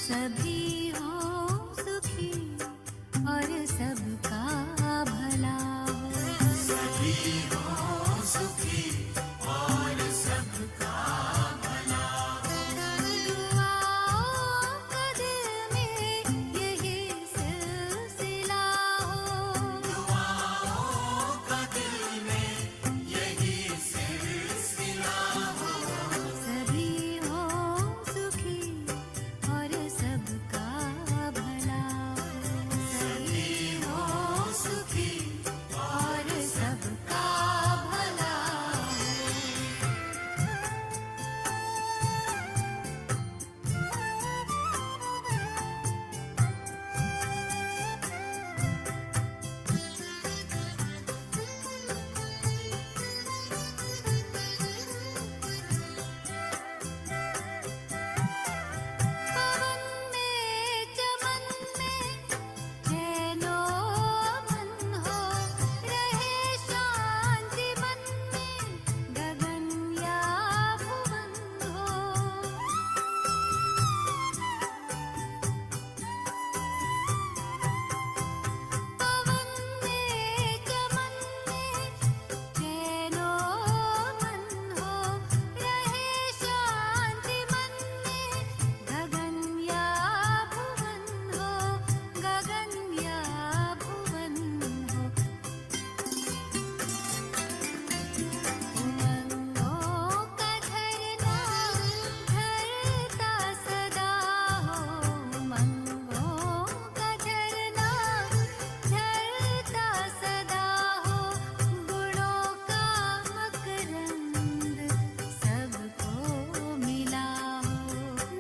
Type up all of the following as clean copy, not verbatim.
सभी हो सुखी और सबका भला हो। सभी हो सुखी और सबका भला हो। दुआओं का दिल में यही सिलसिला हो। दुआओं का दिल में यही सिलसिला हो। सभी हो सुखी और सबका भला हो। सभी हो सुखी और सबका भला पवन में चमन में चैनो मन हो। रहे शांति मन में गगन या भुवन हो। पवन में चमन में चैनो मन हो। रहे शांति मन में गगन या भुवन हो। गगन या भुवन हो। उमंगों का झरना झरता सदा हो। उमंगों का झरना झरता सदा हो। गुणों का मकरंद सबको मिला हो।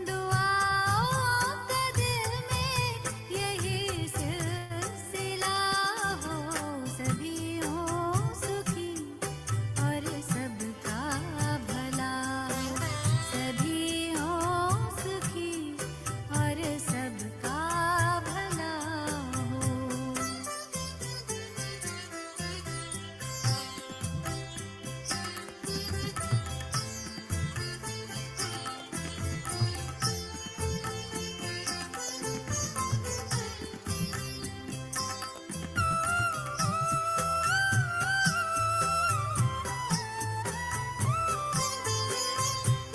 दुआओं का दिल में यही सिलसिला हो। सभी हो सुखी और सबका भला हो। सभी हो सुखी और सबका भला हो।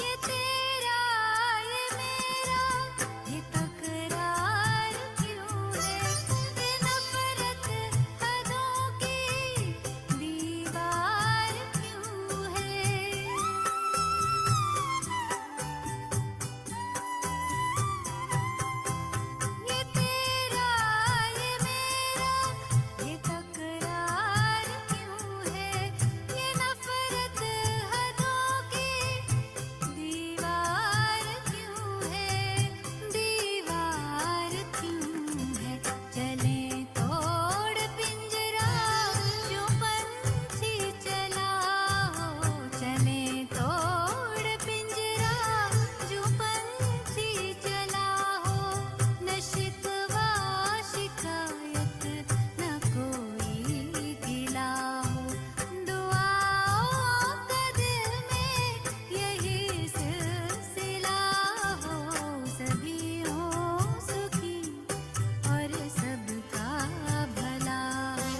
ये तेरा ये मेरा ये तकरार क्यों है। ये नफरत हदों की दीवार क्यों है। ये तेरा ये मेरा ये तकरार क्यों है। ये नफरत हदों की दीवार क्यों है। दीवार क्यों है। चले तोड़ पिंजरा जो पंछी चला हो। चले तोड़ पिंजरा जो पंछी चला हो। न शिकवा शिकायत न कोई गिला हो। दुआओं का दिल में यही सिलसिला हो। सभी हो सुखी और सबका भला हो।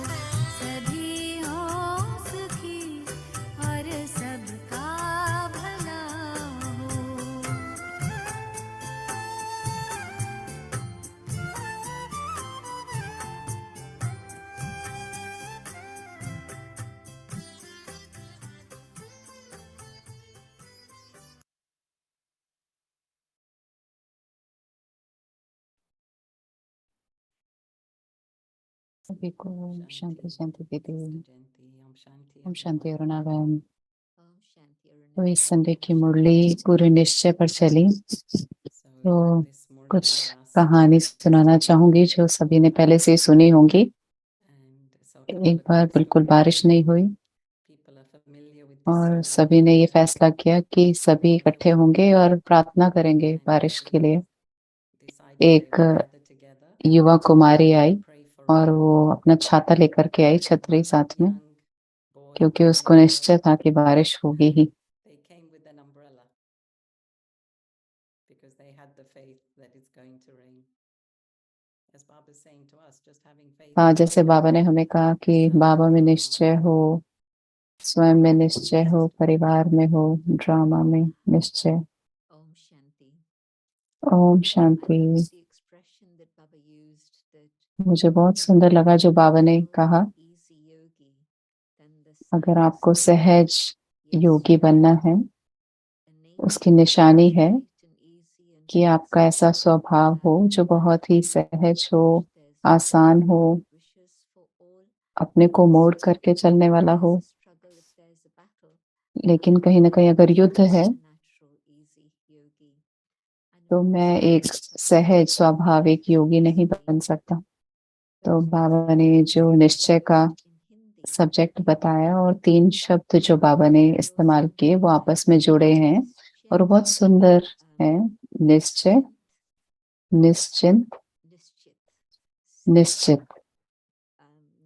सभी हो सुखी और सबका भला हो। सभी को ओम शांति शांति दीदी। Om Shanti Om Shanti everyone. Aruna बहन। ओम शांति तो इस अरुणा संडे की मुरली पूरे निश्चय पर चली। So तो this कुछ Murli last कहानी सुनाना चाहूंगी जो सभी ने पहले से ही सुनी होंगी। and so a couple एक of बार days बिल्कुल ago बारिश नहीं हुई people are familiar with this और story सभी ने ये फैसला किया कि सभी इकट्ठे होंगे और प्रार्थना करेंगे and बारिश के लिए। decided they एक would gather together युवा कुमारी आई and pray for और rain. वो अपना छाता लेकर के आई, छतरी One साथ में, young boy क्योंकि and उसको young निश्चय girl था कि बारिश होगी ही। they came with an umbrella because they had the faith that it's going to rain. As Baba is saying to us, just having faith. हाँ, जैसे बाबा ने हमें कहा कि बाबा में निश्चय हो, स्वयं में निश्चय हो, परिवार में हो, ड्रामा में निश्चय। Om Shanti. Om I Shanti. like the expression that Baba used that मुझे बहुत सुंदर लगा जो बाबा ने कहा, easy yogi, then the अगर signs आपको of सहज yes, योगी बनना है, innate उसकी निशानी है light and easy and कि आपका ऐसा स्वभाव हो जो बहुत ही सहज हो, आसान हो, wishes for all. अपने को मोड़ करके चलने वाला हो। There's a struggle if there's a battle. लेकिन कहीं ना कहीं अगर युद्ध है, I'm a natural easy yogi. And तो मैं एक सहज स्वाभाविक योगी नहीं बन सकता। तो बाबा ने जो निश्चय का सब्जेक्ट बताया और 3 शब्द जो बाबा ने इस्तेमाल किए वो आपस में जुड़े हैं और बहुत सुंदर हैं। निश्चय, निश्चिंत, निश्चित, निश्चित।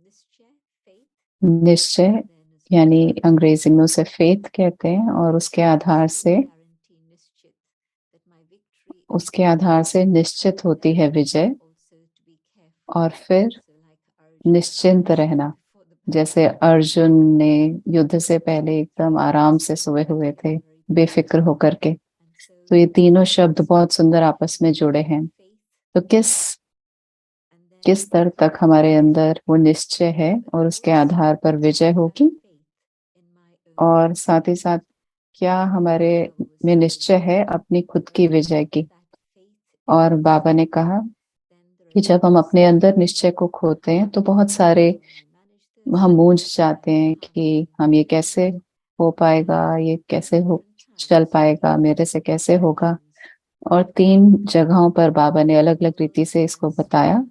निश्चय, faith, निश्चय then as यानी अंग्रेजी में उसे फेथ कहते हैं और उसके आधार से guarantee निश्चित that my victory is उसके आधार से निश्चित होती है विजय। also to be careful. और फिर So like Arjun निश्चिंत रहना, before the battle, जैसे अर्जुन ने युद्ध से पहले एकदम आराम से सोए हुए थे, बेफिक्र होकर के। and so तो ये तीनों शब्द बहुत सुंदर आपस में जुड़े हैं। faith, तो and then किस स्तर तक हमारे अंदर वो निश्चय है और उसके आधार पर विजय होगी, faith in my own और साथ ही साथ क्या हमारे में निश्चय है अपनी खुद की विजय की। that faith और बाबा ने कहा then कि जब हम अपने अंदर निश्चय को खोते हैं तो बहुत सारे हम मूंझ जाते हैं कि हम ये कैसे हो पाएगा, ये कैसे हो चल पाएगा, मेरे से कैसे होगा। और 3 जगहों पर बाबा ने अलग अलग रीति से इसको बताया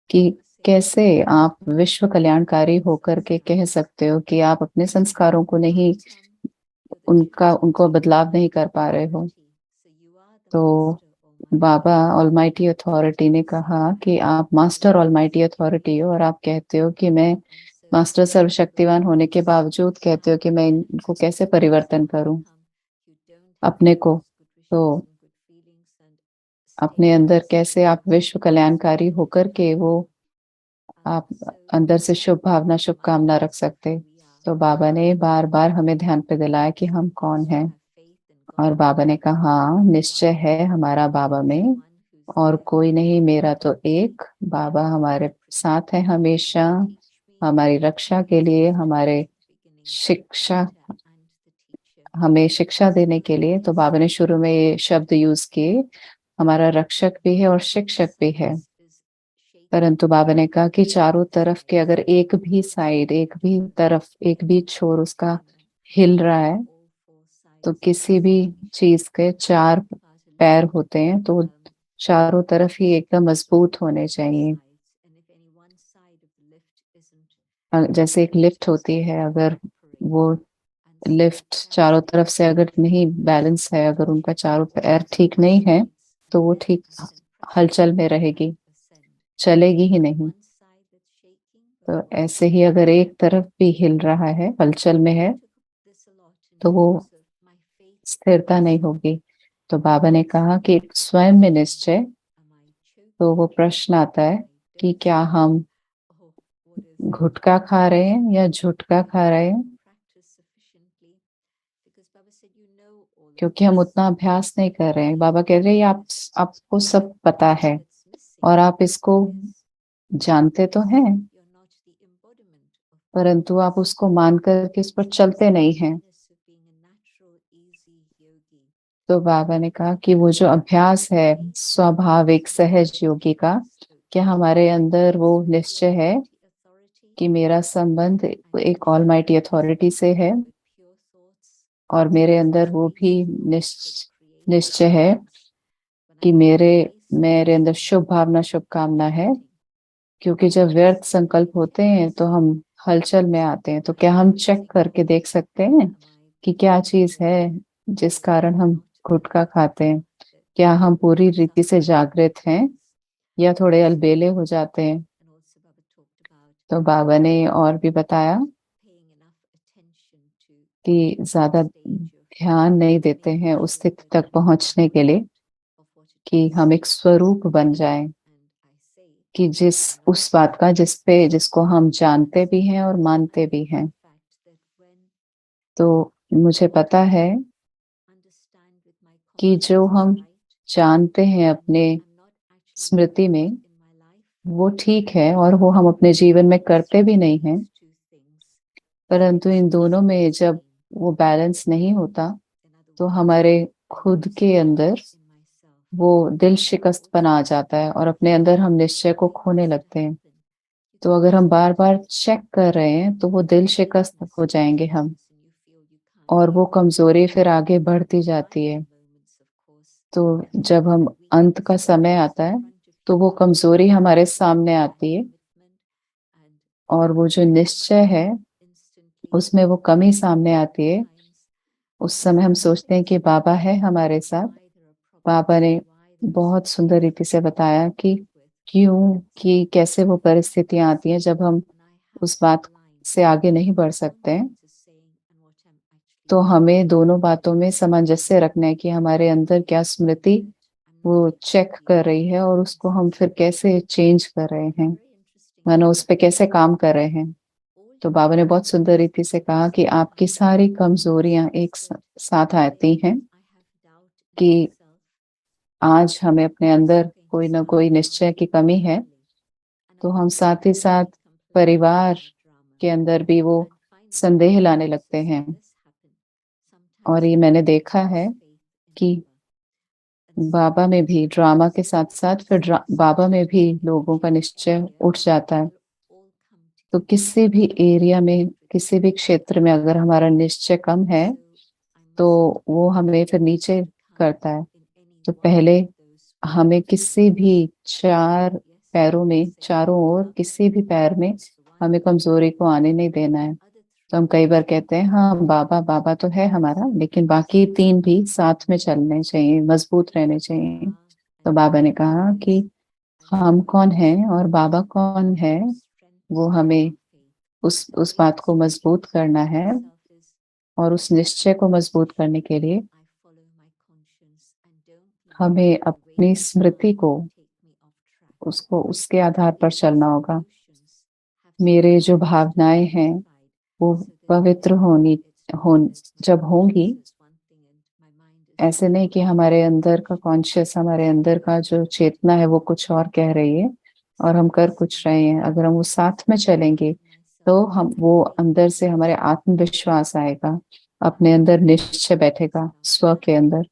कि कैसे आप विश्व कल्याणकारी होकर के कह सकते हो कि आप अपने संस्कारों को नहीं, उनको बदलाव नहीं कर पा रहे हो। तो बाबा ऑलमाइटी अथॉरिटी ने कहा कि आप मास्टर ऑलमाइटी अथॉरिटी हो और आप कहते हो कि मैं मास्टर सर्वशक्तिवान होने के बावजूद कहते हो कि मैं इनको कैसे परिवर्तन करूं अपने को। तो अपने अंदर कैसे आप विश्व कल्याणकारी होकर के वो आप अंदर से शुभ भावना, शुभकामना रख सकते। तो बाबा ने बार बार हमें ध्यान पे दिलाया कि हम कौन हैं। और बाबा ने कहा हाँ, निश्चय है हमारा बाबा में और कोई नहीं, मेरा तो एक बाबा हमारे साथ है हमेशा, हमारी रक्षा के लिए, हमारे शिक्षा, हमें शिक्षा देने के लिए। तो बाबा ने शुरू में ये शब्द यूज किए, हमारा रक्षक भी है और शिक्षक भी है। परंतु बाबा ने कहा कि चारों तरफ के अगर एक भी साइड, एक भी तरफ, एक भी छोर उसका हिल रहा है, तो किसी भी चीज के 4 पैर होते हैं तो चारों तरफ ही एकदम मजबूत होने चाहिए। जैसे एक लिफ्ट होती है, अगर वो लिफ्ट चारों तरफ से अगर नहीं बैलेंस है, अगर उनका चारों पैर ठीक नहीं है, तो वो ठीक हलचल में रहेगी, चलेगी ही नहीं। तो ऐसे ही अगर एक तरफ भी हिल रहा है, हलचल में है, तो वो स्थिरता नहीं होगी। तो बाबा ने कहा कि स्वयं में निश्चय। तो वो प्रश्न आता है कि क्या हम घुटका खा रहे हैं या झुटका खा रहे हैं, क्योंकि हम उतना अभ्यास नहीं कर रहे हैं। बाबा कह रहे हैं आपको सब पता है और आप इसको जानते तो हैं, परंतु आप उसको मान करके इस पर चलते नहीं हैं। तो बाबा ने कहा कि वो जो अभ्यास है स्वाभाविक सहज योगी का, क्या हमारे अंदर वो निश्चय है कि मेरा संबंध एक ऑलमाइटी अथॉरिटी से है और मेरे अंदर वो भी निश्चय है कि मेरे अंदर शुभ भावना, शुभकामना है। क्योंकि जब व्यर्थ संकल्प होते हैं तो हम हलचल में आते हैं। तो क्या हम चेक करके देख सकते हैं कि क्या चीज है जिस कारण हम गुटखा खाते हैं? क्या हम पूरी रीति से जागृत हैं या थोड़े अलबेले हो जाते हैं? तो बाबा ने और भी बताया कि ज्यादा ध्यान नहीं देते हैं उस स्थिति तक पहुंचने के लिए। कि हम एक स्वरूप बन जाएं, कि उस बात का जिसको हम जानते भी हैं और मानते भी हैं। तो मुझे पता है कि जो हम जानते हैं अपने स्मृति में, वो ठीक है और वो हम अपने जीवन में करते भी नहीं हैं। परंतु इन दोनों में जब वो बैलेंस नहीं होता, तो हमारे खुद के अंदर वो दिल शिकस्तपना आ जाता है और अपने अंदर हम निश्चय को खोने लगते हैं। तो अगर हम बार बार चेक कर रहे हैं, तो वो दिल शिकस्त हो जाएंगे हम, और वो कमजोरी फिर आगे बढ़ती जाती है। तो जब हम अंत का समय आता है, तो वो कमजोरी हमारे सामने आती है, और वो जो निश्चय है उसमें वो कमी सामने आती है। उस समय हम सोचते हैं कि बाबा है हमारे साथ। बाबा ने बहुत सुंदर रीति से बताया कि क्यों, कि कैसे वो परिस्थितियां आती हैं जब हम उस बात से आगे नहीं बढ़ सकते हैं। तो हमें दोनों बातों में सामंजस्य रखना है कि हमारे अंदर क्या स्मृति वो चेक कर रही है और उसको हम फिर कैसे चेंज कर रहे हैं, मानो उस पे कैसे काम कर रहे हैं। तो बाबा ने बहुत सुंदर रीति से कहा कि आपकी सारी कमजोरियां एक साथ आती हैं, कि आज हमें अपने अंदर कोई ना कोई निश्चय की कमी है, तो हम साथ ही साथ परिवार के अंदर भी वो संदेह लाने लगते हैं। और ये मैंने देखा है कि बाबा में भी ड्रामा के साथ साथ फिर बाबा में भी लोगों का निश्चय उठ जाता है। तो किसी भी एरिया में, किसी भी क्षेत्र में अगर हमारा निश्चय कम है, तो वो हमें फिर नीचे करता है। तो पहले हमें किसी भी चार पैरों में, चारों ओर किसी भी पैर में हमें कमजोरी को आने नहीं देना है। तो हम कई बार कहते हैं हाँ बाबा, बाबा तो है हमारा, लेकिन बाकी तीन भी साथ में चलने चाहिए, मजबूत रहने चाहिए। तो बाबा ने कहा कि हम कौन हैं और बाबा कौन है, वो हमें उस बात को मजबूत करना है। और उस निश्चय को मजबूत करने के लिए हमें अपनी स्मृति को, उसको उसके आधार पर चलना होगा। मेरे जो भावनाएं हैं वो पवित्र हो जब होंगी, ऐसे नहीं कि हमारे अंदर का कॉन्शियस, हमारे अंदर का जो चेतना है वो कुछ और कह रही है और हम कर कुछ रहे हैं। अगर हम वो साथ में चलेंगे, तो हम वो अंदर से हमारे आत्मविश्वास आएगा, अपने अंदर निश्चय बैठेगा स्व के अंदर।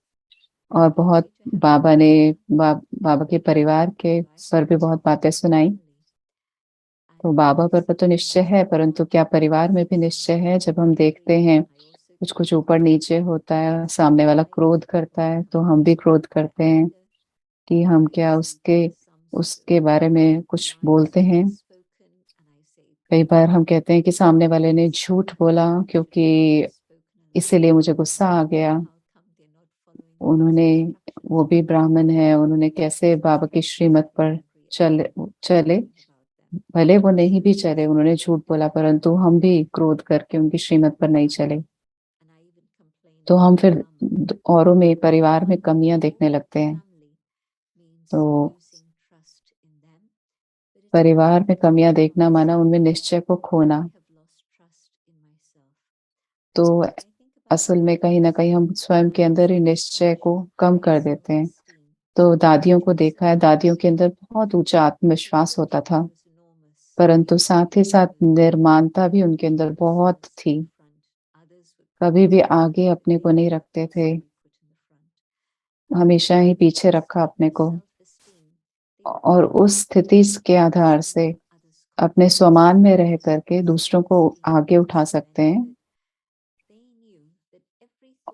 और बहुत बाबा ने बाबा के परिवार के पर भी बहुत बातें सुनाई। तो बाबा पर तो निश्चय है, परंतु क्या परिवार में भी निश्चय है? जब हम देखते हैं कुछ कुछ ऊपर नीचे होता है, सामने वाला क्रोध करता है, तो हम भी क्रोध करते हैं कि हम क्या उसके उसके बारे में कुछ बोलते हैं। कई बार हम कहते हैं कि सामने वाले ने झूठ बोला, क्योंकि इसीलिए मुझे गुस्सा आ गया। उन्होंने, वो भी ब्राह्मण है, उन्होंने कैसे बाबा की श्रीमत पर चले चले भले वो नहीं भी चले, उन्होंने झूठ बोला, परंतु हम भी क्रोध करके उनकी श्रीमत पर नहीं चले। तो हम फिर औरों में, परिवार में कमियां देखने लगते हैं। तो परिवार में कमियां देखना माना उनमें निश्चय को खोना। तो असल में कहीं ना कहीं हम स्वयं के अंदर ही निश्चय को कम कर देते हैं। तो दादियों को देखा है, दादियों के अंदर बहुत ऊंचा आत्मविश्वास होता था, परंतु साथ ही साथ निर्माणता भी उनके अंदर बहुत थी। कभी भी आगे अपने को नहीं रखते थे, हमेशा ही पीछे रखा अपने को। और उस स्थिति के आधार से अपने स्वमान में रह करके दूसरों को आगे उठा सकते हैं।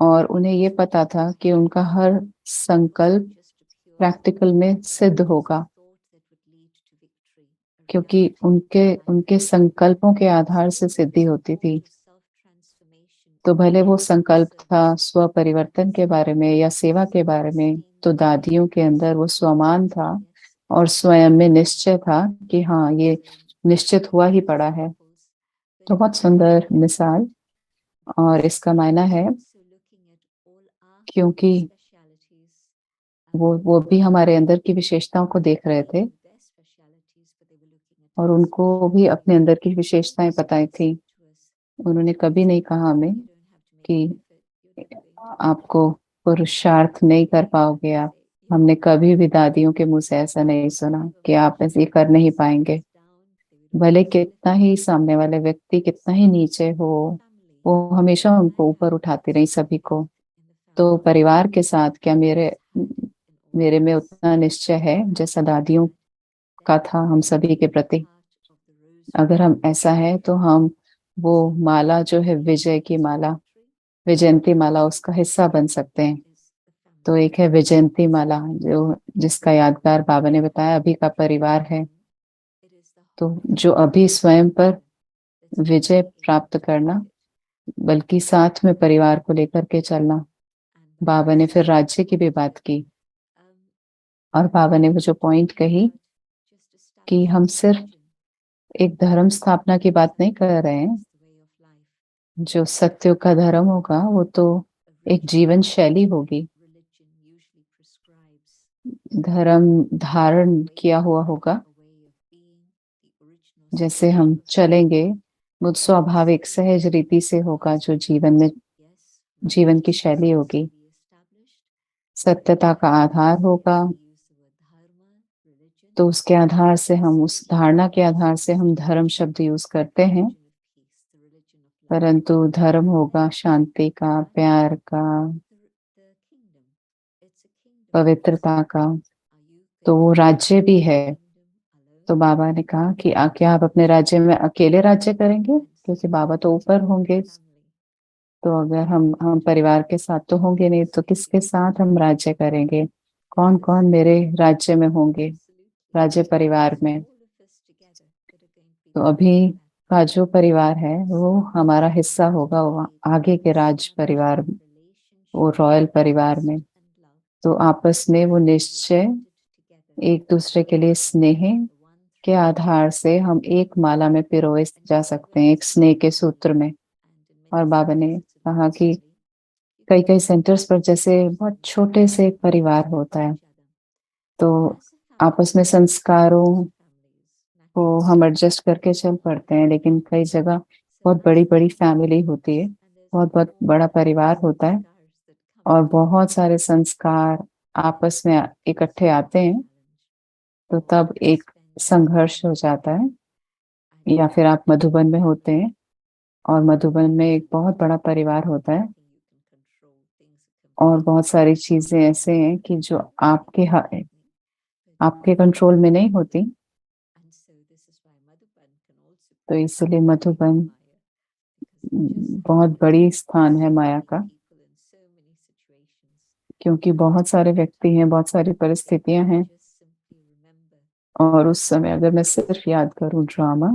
और उन्हें ये पता था कि उनका हर संकल्प प्रैक्टिकल में सिद्ध होगा, क्योंकि उनके उनके संकल्पों के आधार से सिद्धि होती थी। तो भले वो संकल्प था स्व परिवर्तन के बारे में या सेवा के बारे में, तो दादियों के अंदर वो स्वमान था और स्वयं में निश्चय था कि हाँ ये निश्चित हुआ ही पड़ा है। तो बहुत सुंदर मिसाल। और इसका मायना है, क्योंकि वो भी हमारे अंदर की विशेषताओं को देख रहे थे और उनको भी अपने अंदर की विशेषताएं बताई थी। उन्होंने कभी नहीं कहा हमें कि आपको पुरुषार्थ नहीं कर पाओगे आप। हमने कभी भी दादियों के मुंह से ऐसा नहीं सुना कि आप ऐसे कर नहीं पाएंगे। भले कितना ही सामने वाले व्यक्ति कितना ही नीचे हो, वो हमेशा उनको ऊपर उठाती रही सभी को। तो परिवार के साथ क्या मेरे मेरे में उतना निश्चय है जैसा दादियों का था हम सभी के प्रति? अगर हम ऐसा है तो हम वो माला जो है विजय की माला, विजयंती माला, उसका हिस्सा बन सकते हैं। तो एक है विजयंती माला जो जिसका यादगार बाबा ने बताया अभी का परिवार है। तो जो अभी स्वयं पर विजय प्राप्त करना, बल्कि साथ में परिवार को लेकर के चलना। बाबा ने फिर राज्य की भी बात की और बाबा ने वो जो पॉइंट कही कि हम सिर्फ एक धर्म स्थापना की बात नहीं कर रहे हैं। जो सत्य का धर्म होगा वो तो एक जीवन शैली होगी। धर्म धारण किया हुआ होगा, जैसे हम चलेंगे वो स्वाभाविक सहज रीति से होगा, जो जीवन में जीवन की शैली होगी। सत्यता का आधार होगा, तो उसके आधार से हम उस धारणा के आधार से हम धर्म शब्द यूज करते हैं। परंतु धर्म होगा शांति का, प्यार का, पवित्रता का। तो वो राज्य भी है। तो बाबा ने कहा कि क्या आप अपने राज्य में अकेले राज्य करेंगे, क्योंकि बाबा तो ऊपर होंगे। तो अगर हम परिवार के साथ तो होंगे नहीं, तो किसके साथ हम राज्य करेंगे? कौन कौन मेरे राज्य में होंगे, राज्य परिवार में? तो अभी का जो परिवार है वो हमारा हिस्सा होगा वो आगे के राज परिवार, वो रॉयल परिवार में। तो आपस में वो निश्चय, एक दूसरे के लिए स्नेह के आधार से हम एक माला में पिरोए जा सकते हैं, एक स्नेह के सूत्र में। और बाबा ने कहा कि कई कई सेंटर्स पर जैसे बहुत छोटे से एक परिवार होता है, तो आपस में संस्कारों को हम एडजस्ट करके चल पड़ते हैं। लेकिन कई जगह बहुत बड़ी बड़ी फैमिली होती है, बहुत बहुत बड़ा परिवार होता है, और बहुत सारे संस्कार आपस में इकट्ठे आते हैं, तो तब एक संघर्ष हो जाता है। या फिर आप मधुबन में होते हैं और मधुबन में एक बहुत बड़ा परिवार होता है, और बहुत सारी चीजें ऐसे हैं कि जो आपके कंट्रोल में नहीं होती। तो इसलिए मधुबन बहुत बड़ी स्थान है माया का, क्योंकि बहुत सारे व्यक्ति हैं, बहुत सारी परिस्थितियां हैं। और उस समय अगर मैं सिर्फ याद करूं, ड्रामा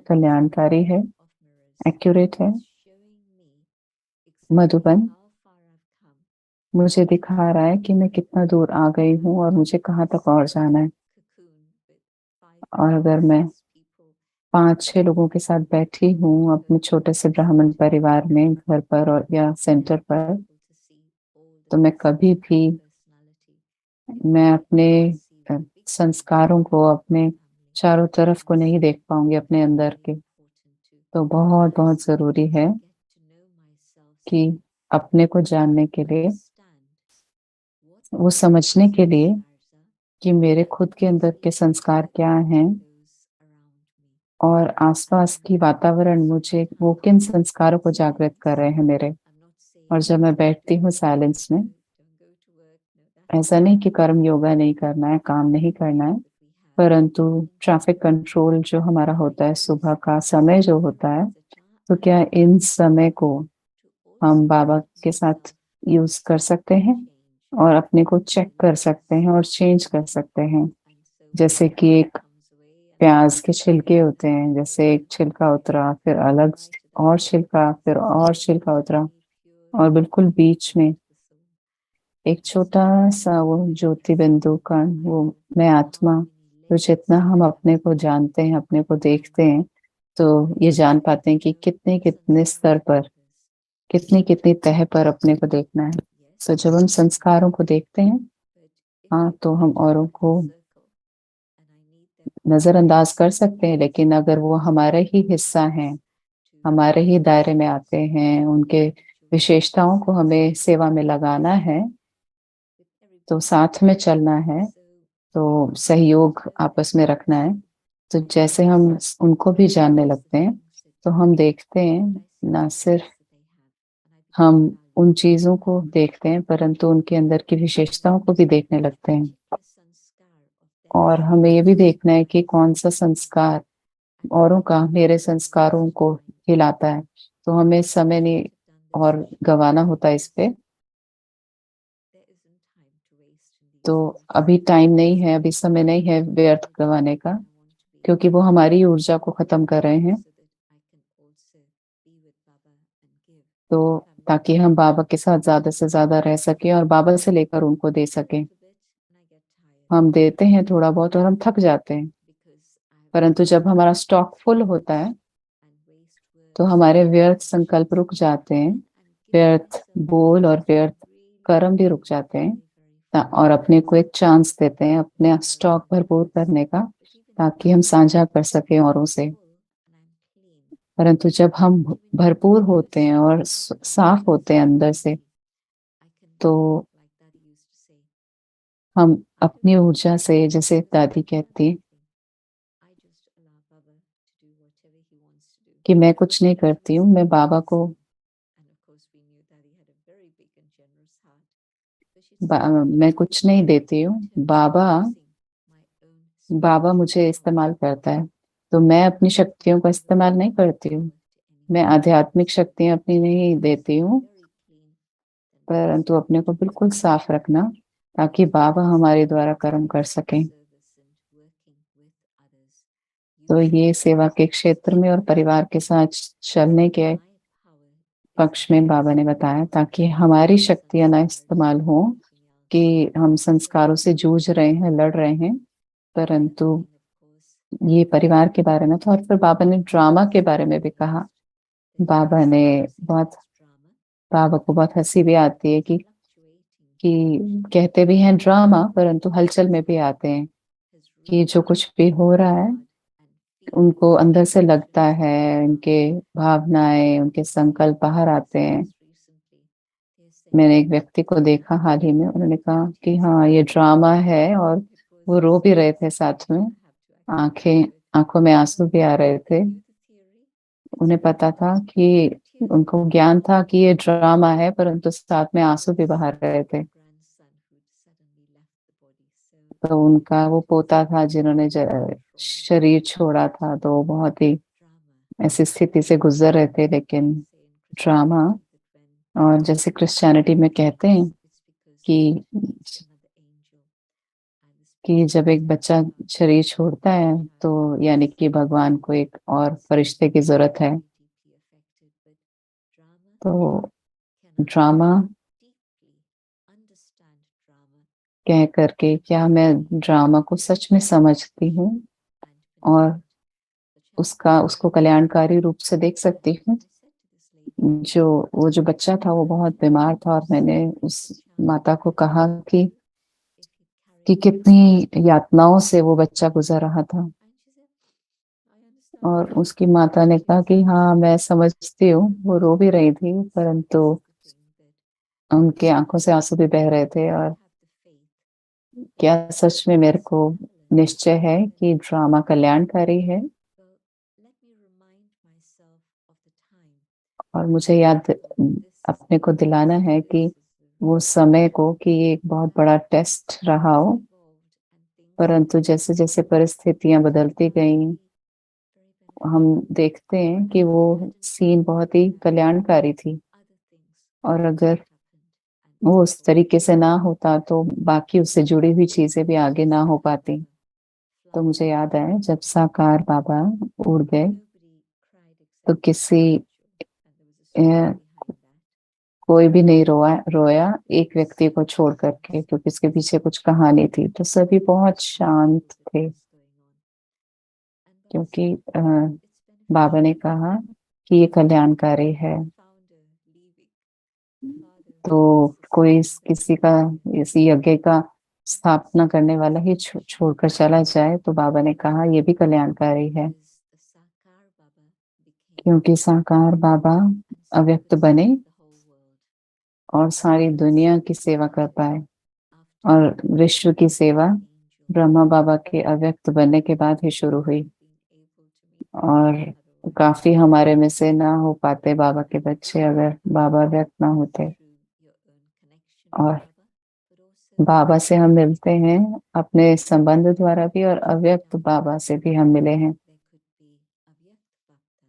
कल्याणकारी है, एक्यूरेट है। मधुबन मुझे दिखा रहा है कि मैं कितना दूर आ गई हूँ और मुझे कहाँ तक और जाना है। और अगर मैं 5-6 लोगों के साथ बैठी हूँ अपने छोटे से ब्राह्मण परिवार में, घर पर और या सेंटर पर, तो मैं कभी भी मैं अपने संस्कारों को, अपने चारों तरफ को नहीं देख पाऊंगी, अपने अंदर के। तो बहुत बहुत जरूरी है कि अपने को जानने के लिए, वो समझने के लिए कि मेरे खुद के अंदर के संस्कार क्या हैं और आसपास की वातावरण मुझे वो किन संस्कारों को जागृत कर रहे हैं मेरे। और जब मैं बैठती हूँ साइलेंस में, ऐसा नहीं कि कर्म योगा नहीं करना है, काम नहीं करना है, परंतु ट्रैफिक कंट्रोल जो हमारा होता है, सुबह का समय जो होता है, तो क्या इन समय को हम बाबा के साथ यूज कर सकते हैं और अपने को चेक कर सकते हैं और चेंज कर सकते हैं। जैसे कि एक प्याज के छिलके होते हैं, जैसे एक छिलका उतरा, फिर अलग और छिलका, फिर और छिलका उतरा, और बिल्कुल बीच में एक छोटा सा वो ज्योति बिंदु का वो मैं आत्मा। तो जितना हम अपने को जानते हैं, अपने को देखते हैं, तो ये जान पाते हैं कि कितने कितने स्तर पर, कितनी कितनी तह पर अपने को देखना है। तो जब हम संस्कारों को देखते हैं, हाँ, तो हम औरों को नजरअंदाज कर सकते हैं, लेकिन अगर वो हमारा ही हिस्सा हैं, हमारे ही दायरे में आते हैं, उनके विशेषताओं को हमें सेवा में लगाना है, तो साथ में चलना है, तो सहयोग आपस में रखना है। तो जैसे हम उनको भी जानने लगते हैं, तो हम देखते हैं, ना सिर्फ हम उन चीजों को देखते हैं, परंतु उनके अंदर की विशेषताओं को भी देखने लगते हैं। और हमें ये भी देखना है कि कौन सा संस्कार औरों का मेरे संस्कारों को हिलाता है। तो हमें समय नहीं और गंवाना होता है इस पे। तो अभी टाइम नहीं है, अभी समय नहीं है व्यर्थ गंवाने का, क्योंकि वो हमारी ऊर्जा को खत्म कर रहे हैं। तो ताकि हम बाबा के साथ ज्यादा से ज्यादा रह सके और बाबा से लेकर उनको दे सके। हम देते हैं थोड़ा बहुत और हम थक जाते हैं, परंतु जब हमारा स्टॉक फुल होता है, तो हमारे व्यर्थ संकल्प रुक जाते हैं, व्यर्थ बोल और व्यर्थ कर्म भी रुक जाते हैं। और अपने को एक चांस देते हैं अपने स्टॉक भरपूर करने का, ताकि हम साझा कर सकें औरों से। परंतु जब हम भरपूर होते हैं और साफ होते हैं अंदर से, तो हम अपनी ऊर्जा से, जैसे दादी कहती कि मैं कुछ नहीं करती हूँ, मैं बाबा को मैं कुछ नहीं देती हूँ, बाबा बाबा मुझे इस्तेमाल करता है। तो मैं अपनी शक्तियों का इस्तेमाल नहीं करती हूँ, मैं आध्यात्मिक शक्तियां अपनी नहीं देती हूँ, परंतु अपने को बिल्कुल साफ रखना, ताकि बाबा हमारे द्वारा कर्म कर सकें। तो ये सेवा के क्षेत्र में और परिवार के साथ चलने के पक्ष में बाबा ने बताया, ताकि हमारी शक्तियां ना इस्तेमाल हो कि हम संस्कारों से जूझ रहे हैं, लड़ रहे हैं, परंतु ये परिवार के बारे में था। और फिर बाबा ने ड्रामा के बारे में भी कहा। बाबा ने बहुत बाबा को बहुत हंसी भी आती है कि कहते भी हैं ड्रामा, परंतु हलचल में भी आते हैं, कि जो कुछ भी हो रहा है उनको अंदर से लगता है, उनके भावनाएं, उनके संकल्प बाहर आते हैं। मैंने एक व्यक्ति को देखा हाल ही में, उन्होंने कहा कि हाँ ये ड्रामा है, और वो रो भी रहे थे साथ में, आंखें आंखों में आंसू भी आ रहे थे। उन्हें पता था कि उनको ज्ञान था कि ये ड्रामा है, परंतु साथ में आंसू भी बहा रहे थे। तो उनका वो पोता था जिन्होंने शरीर छोड़ा था, तो वो बहुत ही ऐसी स्थिति से गुजर रहे थे। लेकिन ड्रामा, और जैसे क्रिश्चियनिटी में कहते हैं कि जब एक बच्चा शरीर छोड़ता है, तो यानी कि भगवान को एक और फरिश्ते की जरूरत है। तो ड्रामा कह करके, क्या मैं ड्रामा को सच में समझती हूँ और उसको कल्याणकारी रूप से देख सकती हूँ। वो जो बच्चा था वो बहुत बीमार था, और मैंने उस माता को कहा कि कितनी यातनाओं से वो बच्चा गुजर रहा था। और उसकी माता ने कहा कि हाँ मैं समझती हूँ। वो रो भी रही थी, परंतु उनके आंखों से आंसू भी बह रहे थे। और क्या सच में मेरे को निश्चय है कि ड्रामा कल्याणकारी है। और मुझे याद अपने को दिलाना है कि वो समय को, कि ये एक बहुत बड़ा टेस्ट रहा हो, परंतु जैसे जैसे परिस्थितियां बदलती गई, हम देखते हैं कि वो सीन बहुत ही कल्याणकारी थी। और अगर वो उस तरीके से ना होता, तो बाकी उससे जुड़ी हुई चीजें भी आगे ना हो पाती। तो मुझे याद है जब साकार बाबा उड़ गए, तो अ, कोई भी नहीं रोया एक व्यक्ति को छोड़ करके, क्योंकि उसके पीछे कुछ कहानी थी। तो सभी बहुत शांत थे, क्योंकि बाबा ने कहा कि ये कल्याणकारी है। तो कोई किसी का इस यज्ञ का स्थापना करने वाला ही छोड़कर चला जाए, तो बाबा ने कहा ये भी कल्याणकारी है, because the Sakar Baba became क्योंकि साकार बाबा and so अव्यक्त could बने serve the whole world. और सारी दुनिया की सेवा कर पाए। After और विश्व की सेवा angel ब्रह्मा बाबा के अव्यक्त बनने के बाद ही शुरू हुई। been able to meet और काफी हमारे में से ना हो पाते बाबा के बच्चे अगर बाबा व्यक्त ना होते। through your own connection with और Baba, but also बाबा से हम मिलते हैं अपने संबंध द्वारा भी, और अव्यक्त बाबा से भी हम मिले हैं। there could be Avyakt Bapdada.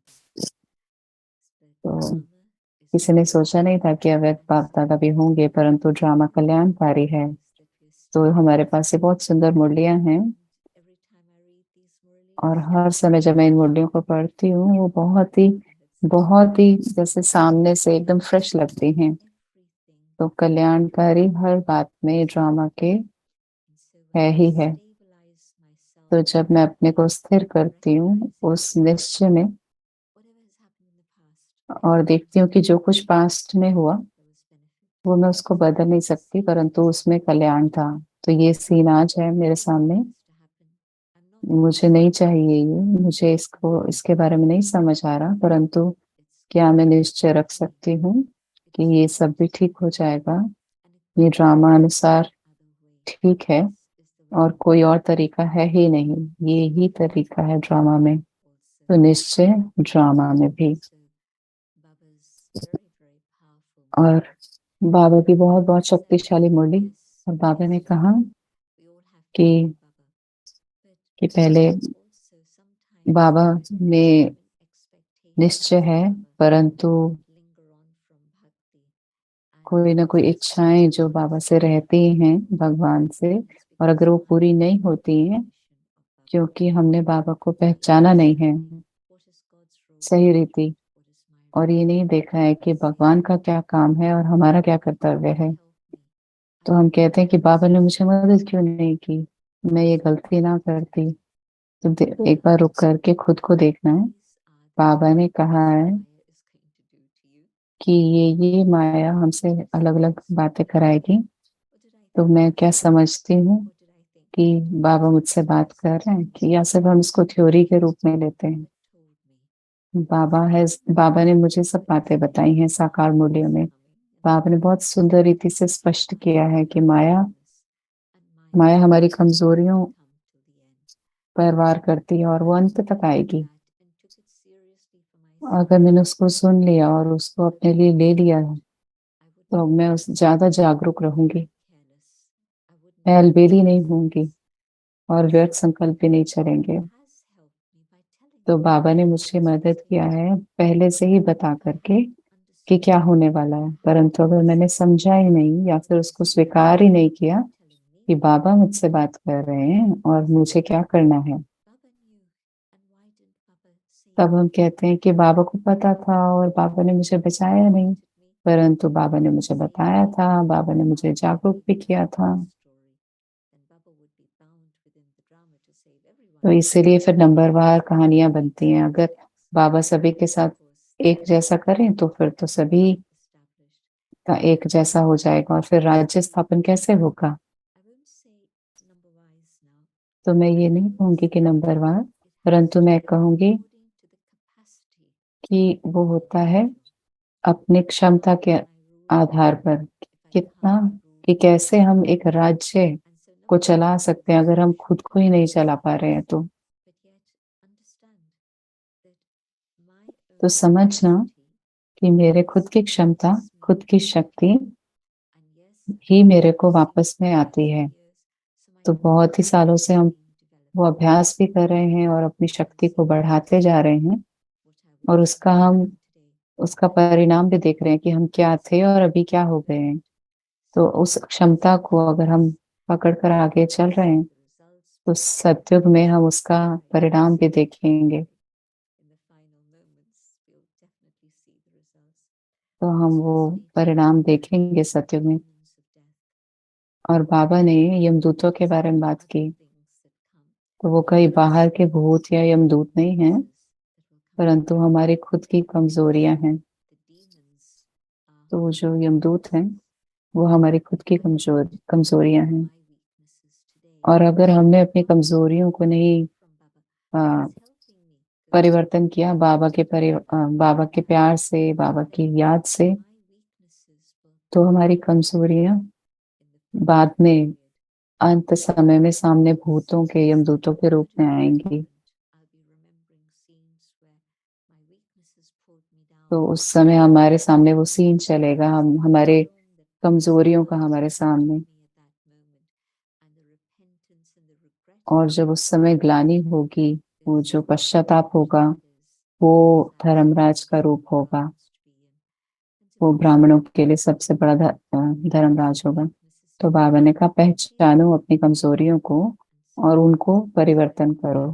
But तो drama is किसी ने सोचा नहीं था कि अव्यक्त बाप दादा भी होंगे, परंतु ड्रामा कल्याणकारी है। that we're तो still हमारे पास ये बहुत सुंदर मुरलियां हैं, every time I read these और Murlis, हर समय जब मैं इन मुरलियों को पढ़ती हूँ वो बहुत ही जैसे सामने से एकदम फ्रेश लगती हैं। everything. तो कल्याणकारी हर बात में ड्रामा के And so है when ही I है। stabilize myself तो जब मैं अपने को स्थिर करती हूँ उस recognizing निश्चय में, whatever has happened in the past, और देखती हूँ कि जो कुछ पास्ट में हुआ there was benefit. वो मैं उसको बदल नहीं सकती, परंतु उसमें कल्याण था। तो ये सीन आज है मेरे सामने। What's to happen? I'm not मुझे नहीं चाहिए ये, मुझे इसको इसके बारे में नहीं समझ आ रहा, परंतु it's क्या मैं निश्चय रख सकती हूँ कि ये सब भी ठीक हो जाएगा। and it ये couldn't ड्रामा अनुसार other way. ठीक है, This is the और way कोई और तरीका है ही नहीं, ये ही तरीका है ड्रामा में। also. तो निश्चय ड्रामा में भी। So Baba's very, very powerful. और बाबा की बहुत बहुत Said, शक्तिशाली मुरली। yes, और बाबा ने yes, कहा we all have कि faith in Baba, but कि पहले also sometimes बाबा में genuine expectations निश्चय of है, Baba परंतु that linger on from bhakti. And कोई ना कोई इच्छाएं जो बाबा से रहती हैं, भगवान से, it's और because अगर वो of पूरी my नहीं होती हैं recognition of Baba. क्योंकि हमने बाबा को पहचाना नहीं है What is God's role? सही रीति, What is my और role? ये नहीं देखा है कि भगवान का क्या काम है और हमारा क्या कर्तव्य है, Help me. तो हम कहते हैं कि बाबा ने मुझे मदद क्यों नहीं की, मैं ये गलती ना करती। तो एक बार रुक करके खुद को देखना है। These are the बाबा ने things कहा है Maya is going to do to you. कि ये माया हमसे अलग अलग बातें कराएगी। What did I तो think? मैं क्या समझती हूँ What did I think? कि बाबा मुझसे बात कर रहे हैं, कि या सिर्फ हम इसको थ्योरी के रूप में लेते हैं। Baba told me बाबा ने मुझे सब बातें बताई हैं साकार मूल्यों में। बाबा ने बहुत सुंदर रीति से स्पष्ट किया है कि माया and माया Maya हमारी will कमजोरियों come till the end. पर वार करती है और वो अंत तक आएगी। That and took it seriously for myself. अगर मैंने उसको सुन लिया और उसको अपने लिए ले लिया है, I wouldn't तो मैं उस ज्यादा जागरूक रहूंगी, careless. I wouldn't मैं अलबेली नहीं careless. होंगी, और व्यर्थ संकल्प भी नहीं चलेंगे। Has helped me by telling तो me बाबा ने मुझे मदद किया है पहले से ही बता करके कि क्या होने वाला है, परंतु अगर मैंने समझा ही नहीं या फिर उसको स्वीकार ही नहीं किया telling me कि बाबा मुझसे बात कर रहे हैं और मुझे क्या करना है, Baba knew and why didn't Baba say तब हम कहते हैं कि बाबा को पता था और बाबा ने मुझे बचाया नहीं, me परंतु बाबा ने मुझे बताया था, बाबा ने मुझे जागरूक भी किया था। story? Then Baba would be bound within the drama to save everyone. तो इसीलिए फिर नंबरवार कहानियां बनती हैं। अगर बाबा सभी के साथ एक जैसा करें तो फिर तो सभी Established. का एक जैसा हो जाएगा, और फिर राज्य स्थापन कैसे होगा। I won't say number wise now. तो मैं ये नहीं कहूंगी कि नंबरवार, It has परंतु to मैं be कहूंगी according to the capacity कि वो होता है अपनी क्षमता के I rule आधार पर, if I कितना, can't rule. कि कैसे हम एक राज्य And so को not चला सकते हैं अगर हम खुद को ही नहीं चला पा रहे हैं। तो but yet understand that my तो own समझना capacity कि मेरे खुद की क्षमता, खुद की शक्ति and yes ही मेरे को वापस में आती है। years so my तो बहुत ही सालों से हम being developed वो अभ्यास भी कर रहे हैं और अपनी शक्ति को बढ़ाते जा रहे हैं, what I और was उसका हम today. उसका परिणाम भी देख रहे हैं कि हम क्या थे और अभी क्या हो गए हैं। तो उस क्षमता को अगर हम पकड़ कर आगे चल रहे हैं, The results तो सतयुग में हम उसका परिणाम भी देखेंगे। in the final moments we'll definitely see the results. तो हम वो परिणाम देखेंगे सतयुग में। Demons of death और बाबा ने यमदूतों के बारे में बात की, things that come तो वो कई बाहर के भूत या यमदूत नहीं हैं, that will come. परंतु हमारी खुद की कमजोरियां हैं। The demons are तो वो जो यमदूत हैं वो हमारी खुद की कमजोरियां हैं। my weaknesses और अगर हमने अपनी कमजोरियों को नहीं आ, परिवर्तन किया बाबा के प्यार से, बाबा की याद से, तो हमारी कमजोरियां बाद में अंत समय में सामने भूतों के, यमदूतों के रूप में आएंगी। तो उस समय हमारे सामने वो सीन चलेगा, हम हमारे कमजोरियों का हमारे सामने। और जब उस समय ग्लानि होगी, वो जो पश्चाताप होगा, वो धर्मराज का रूप होगा। वो ब्राह्मणों के लिए सबसे बड़ा धर्मराज होगा। तो बाबा ने कहा, पहचानो अपनी कमजोरियों को और उनको परिवर्तन करो।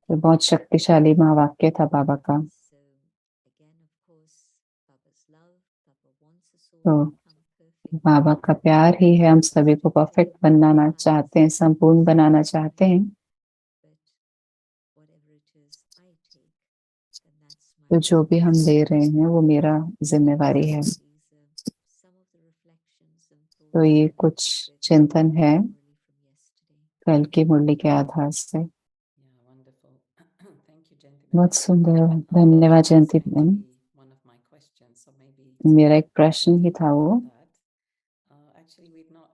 तो बहुत शक्तिशाली महावाक्य था बाबा का। तो बाबा का प्यार ही है, हम सभी को परफेक्ट बनाना चाहते हैं, संपूर्ण बनाना चाहते हैं। तो जो भी हम ले रहे हैं वो मेरा जिम्मेवारी है। तो ये कुछ चिंतन है कल की मुरली के आधार से। Yeah, wonderful. Thank you, gentlemen. बहुत सुंदर, That धन्यवाद was जयंती going to बहन। be one of my questions, so maybe it's मेरा good एक प्रश्न ही था वो। that. Actually, we've not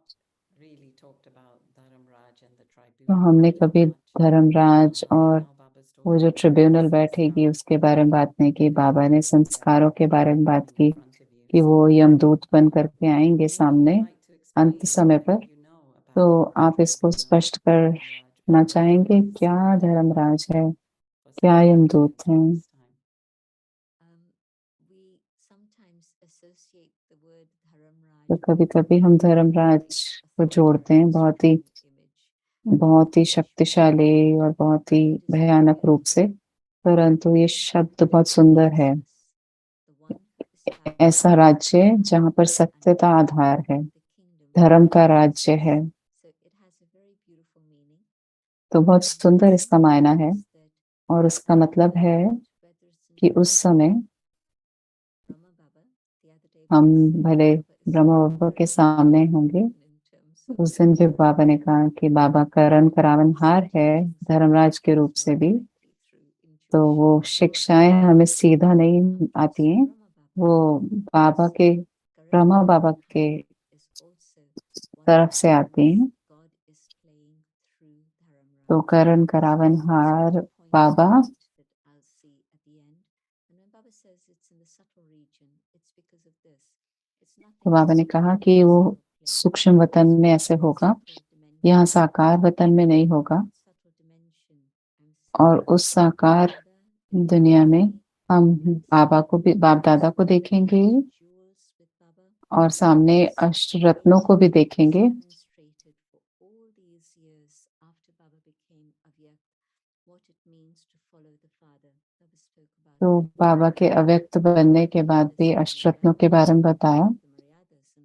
really talked about Dharamraj and the तो tribunal हमने that कभी much. धर्मराज And और now Baba's वो talking जो about ट्रिब्यूनल the बैठेगी उसके बारे में बात नहीं की। sanskar बाबा ने संस्कारों के बारे में बात in की front of you. कि So वो यमदूत बन करके आएंगे maybe you'd सामने like to अंत explain समय पर। what you know तो about the आप इसको tribunal स्पष्ट and Dharamraj, करना what चाहेंगे, is क्या धर्मराज है, for क्या some यमदूत clarity हैं? this time. तो कभी कभी हम धर्मराज को जोड़ते हैं बहुत ही शक्तिशाली और बहुत ही भयानक रूप से, परंतु ये शब्द बहुत सुंदर है। ऐसा राज्य जहाँ पर सत्यता आधार है, धर्म का राज्य है। तो बहुत सुंदर इसका मायना है। और उसका मतलब है कि उस समय हम भले ब्रह्मा बाबा के सामने होंगे। उस दिन भी बाबा ने कहा कि बाबा करण करावनहार है धर्मराज के रूप से भी। तो वो शिक्षाएं हमें सीधा नहीं आती हैं, वो बाबा के, ब्रह्मा बाबा के तरफ से आती हैं। तो करण करावनहार बाबा, तो बाबा ने कहा कि वो सूक्ष्म वतन में ऐसे होगा, यहाँ साकार वतन में नहीं होगा। और उस साकार दुनिया में हम बाबा को भी, बाप दादा को देखेंगे और सामने अष्ट रत्नों को भी देखेंगे। तो बाबा के अव्यक्त बनने के बाद भी अष्ट रत्नों के बारे में बताया।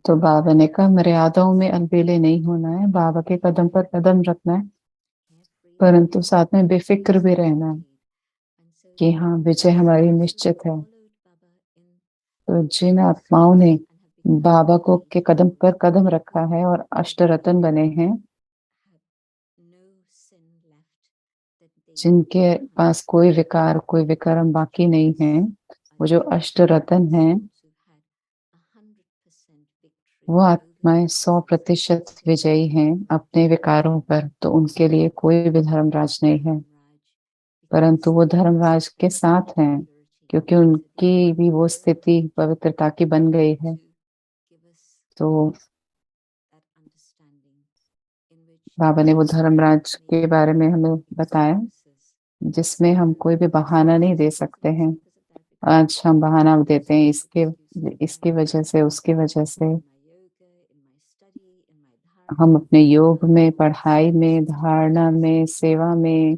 तो बाबा ने कहा, मर्यादाओं में अलबेले नहीं होना है, बाबा के कदम पर कदम रखना है, परंतु साथ में बेफिक्र भी रहना है कि हाँ, विजय हमारी निश्चित है। तो जिन आत्माओं ने बाबा को के कदम पर कदम रखा है और अष्ट रत्न बने हैं, जिनके पास कोई विकार, कोई विकर्म बाकी नहीं है, वो जो अष्ट रत्न हैं, वो आत्माएं 100% विजयी हैं अपने विकारों पर। तो उनके लिए कोई भी धर्मराज नहीं है, परंतु वो धर्मराज के साथ हैं क्योंकि उनकी भी वो स्थिति पवित्रता की बन गई है। तो बाबा ने वो धर्मराज के बारे में हमें बताया जिसमें हम कोई भी बहाना नहीं दे सकते हैं। आज हम बहाना देते हैं, इसकी वजह से, उसकी वजह से। हम अपने योग में, पढ़ाई में, धारणा में, सेवा में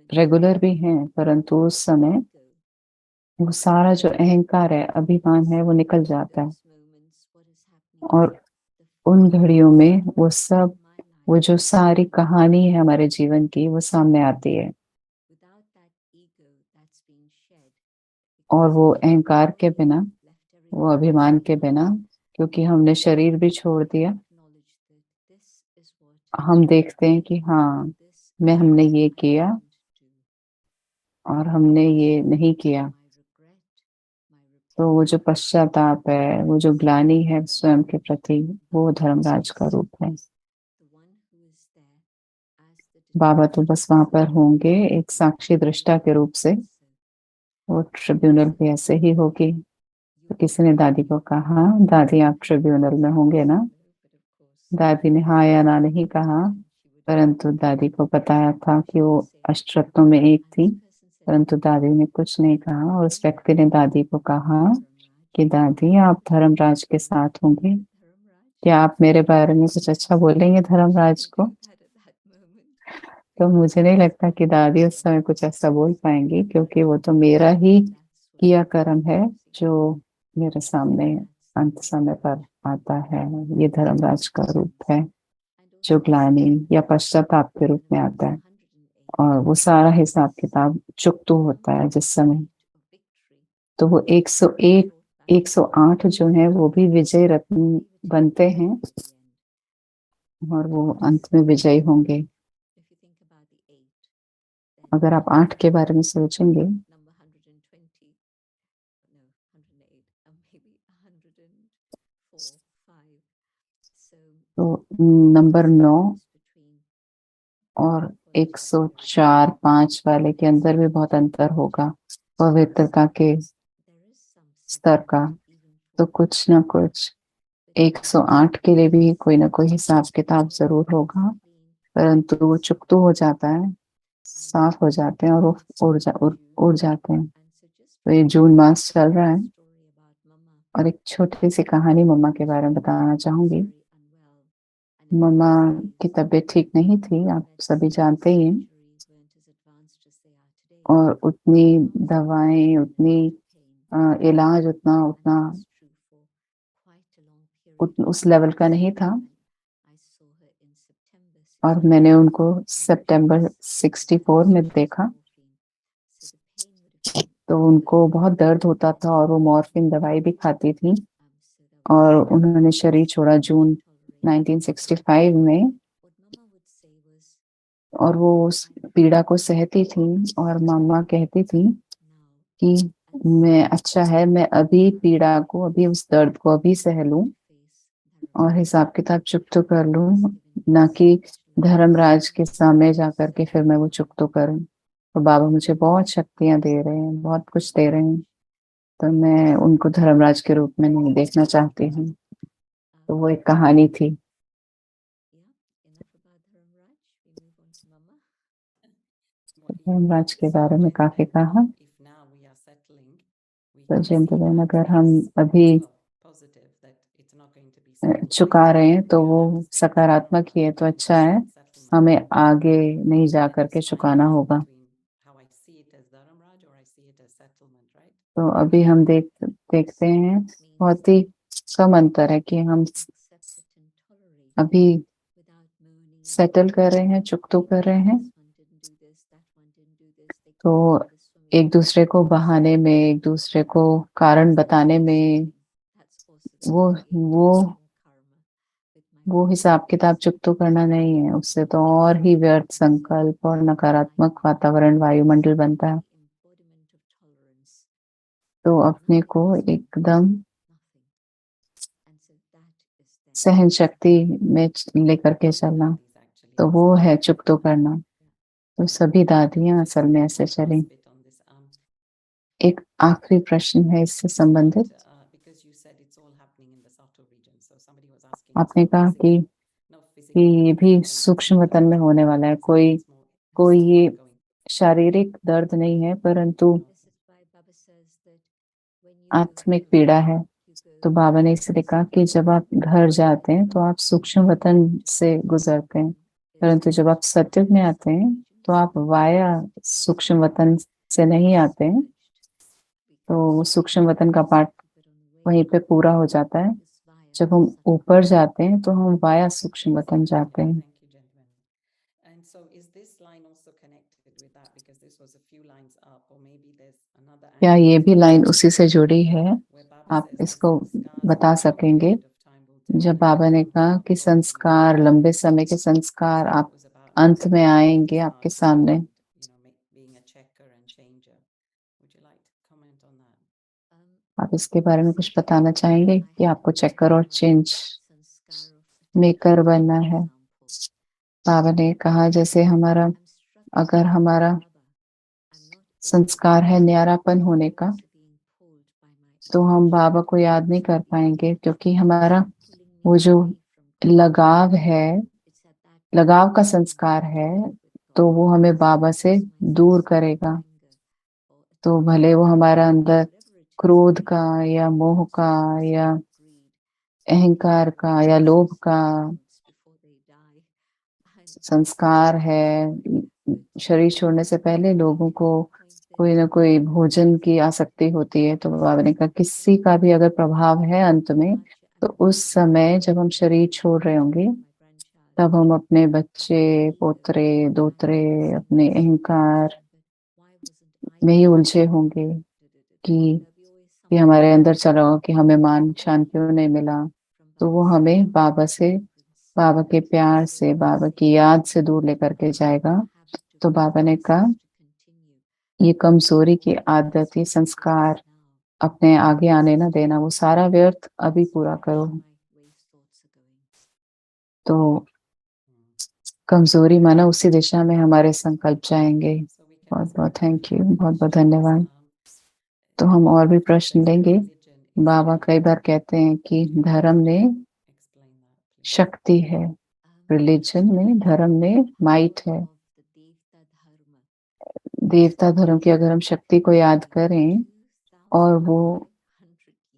रेगुलर भी हैं, परंतु उस समय वो सारा जो अहंकार है, अभिमान है, वो निकल जाता है। और उन घड़ियों में वो सब, वो जो सारी कहानी है हमारे जीवन की, वो सामने आती है। और वो अहंकार के बिना, वो अभिमान के बिना, क्योंकि हमने शरीर भी छोड़ दिया, acknowledge that this is what हम देखते हैं कि हाँ this मैं is हमने what ये I किया didn't do. और हमने ये नहीं किया। My regret, my तो वो जो पश्चाताप है, वो जो ग्लानि है स्वयं के प्रति, वो धर्मराज का रूप है। the one who is there as the बाबा तो बस वहां पर होंगे एक साक्षी दृष्टा के रूप से। वो ट्रिब्यूनल भी ऐसे ही होगी। तो किसी ने दादी को कहा, दादी आप ट्रिब्यूनल में होंगे ना? दादी ने हाँ या ना नहीं कहा, परंतु दादी को बताया था कि वो अष्टरत्नों में एक थी, परंतु दादी ने कुछ नहीं कहा। और उस व्यक्ति ने दादी को कहा कि दादी आप धर्मराज के साथ होंगे, क्या आप मेरे बारे में कुछ अच्छा बोलेंगे धर्मराज को? तो मुझे नहीं लगता कि दादी उस समय कुछ ऐसा बोल पाएंगी, क्योंकि वो तो मेरा ही किया कर्म है जो मेरे सामने अंत समय पर आता है। ये धर्मराज का रूप है जो ग्लानि या पश्चाताप के रूप में आता है। और वो सारा हिसाब किताब चुकता होता है जिस समय। तो वो 101 108 जो है वो भी विजय रत्न बनते हैं और वो अंत में विजयी होंगे। अगर आप 8 के बारे में सोचेंगे तो नंबर 9 और 104 5 वाले के अंदर भी बहुत अंतर होगा पवित्रता के स्तर का। तो कुछ ना कुछ 108 के लिए भी कोई ना कोई हिसाब किताब जरूर होगा, परंतु वो चुकतू हो जाता है, साफ हो जाते हैं और वो उड़ जाते हैं। तो ये जून मास चल रहा है और एक छोटी सी कहानी मम्मा के बारे में बताना चाहूंगी। मम्मा की तबीयत ठीक नहीं थी, आप सभी जानते ही हैं। और उतनी दवाएं, उतनी इलाज उतना उतना उस लेवल का नहीं था। और मैंने उनको सितंबर 64 में देखा। तो उनको बहुत दर्द होता था और वो मॉर्फिन दवाई भी खाती थी। और उन्होंने शरीर छोड़ा जून 1965 में। और वो उस पीड़ा को सहती थी और मामा कहती थी कि मैं अच्छा है, मैं अभी पीड़ा को, अभी उस दर्द को अभी सह लूं और हिसाब किताब चुप कर लूं, ना कि धर्मराज के सामने जा करके फिर मैं वो चुप करूं। तो बाबा मुझे बहुत शक्तियां दे रहे हैं, बहुत कुछ दे रहे हैं, तो मैं उनको धर्मराज के रूप में नहीं देखना चाहती हूँ। तो वो एक कहानी थी। धर्मराज के बारे में काफी कहा। तो जिंदगी अगर हम अभी चुका रहे हैं तो वो सकारात्मक ही है, तो अच्छा है। हमें आगे नहीं जा करके चुकाना होगा। तो अभी हम देखते हैं बहुत ही कम अंतर है कि हम अभी सेटल कर रहे हैं, चुकतो कर रहे हैं। तो एक दूसरे को बहाने में, एक दूसरे को कारण बताने में वो वो वो हिसाब किताब चुकतो करना नहीं है। उससे तो और ही व्यर्थ संकल्प और नकारात्मक वातावरण वायुमंडल बनता है। तो अपने को एकदम सहन शक्ति में लेकर के चलना, तो वो है चुकतो करना। तो सभी दादियां असल में ऐसे चलें। एक आखिरी प्रश्न है इससे संबंधित। आपने कहा कि ये भी सूक्ष्म वतन में होने वाला है। कोई कोई ये शारीरिक दर्द नहीं है, परंतु आत्मिक पीड़ा है। तो बाबा ने इसलिए कहा कि जब आप घर जाते हैं तो आप सूक्ष्म वतन से गुजरते हैं, परंतु जब आप सत्युग में आते हैं तो आप वाया सूक्ष्म वतन से नहीं आते हैं। तो सूक्ष्म वतन का पाठ वहीं पे पूरा हो जाता है। जब हम ऊपर जाते हैं तो हम वाया सूक्ष्म वतन जाते हैं। क्या ये भी लाइन उसी से जुड़ी है आप इसको बता सकेंगे? जब बाबा ने कहा कि संस्कार, लंबे समय के संस्कार आप अंत में आएंगे आपके सामने, आप इसके बारे में कुछ बताना चाहेंगे कि आपको चेकर और चेंज मेकर बनना है? बाबा ने कहा जैसे हमारा, अगर हमारा संस्कार है न्यारापन होने का, तो हम बाबा को याद नहीं कर पाएंगे, क्योंकि हमारा वो जो लगाव है, लगाव का संस्कार है, तो वो हमें बाबा से दूर करेगा। तो भले वो हमारा अंदर क्रोध का या मोह का या अहंकार का या लोभ का संस्कार है, शरीर छोड़ने से पहले लोगों को कोई ना कोई भोजन की आसक्ति होती है। तो बाबा ने कहा किसी का भी अगर प्रभाव है अंत में, तो उस समय जब हम शरीर छोड़ रहे होंगे, तब हम अपने बच्चे, पोतरे, दोतरे, अपने अहंकार में ही उलझे होंगे कि हमारे अंदर चला हो कि हमें मान शान क्यों नहीं मिला। तो वो हमें बाबा से, बाबा के प्यार से, बाबा की याद से दूर लेकर के जाएगा। तो बाबा ने कहा ये कमजोरी की आदत, ये संस्कार अपने आगे आने ना देना, वो सारा व्यर्थ अभी पूरा करो। तो कमजोरी माना उसी दिशा में हमारे संकल्प जाएंगे। बहुत बहुत थैंक यू, बहुत बहुत धन्यवाद। तो हम और भी प्रश्न लेंगे। बाबा कई बार कहते हैं कि धर्म में शक्ति है, रिलीजन में, धर्म में माइट है। देवता धर्म की अगर हम शक्ति को याद करें, और वो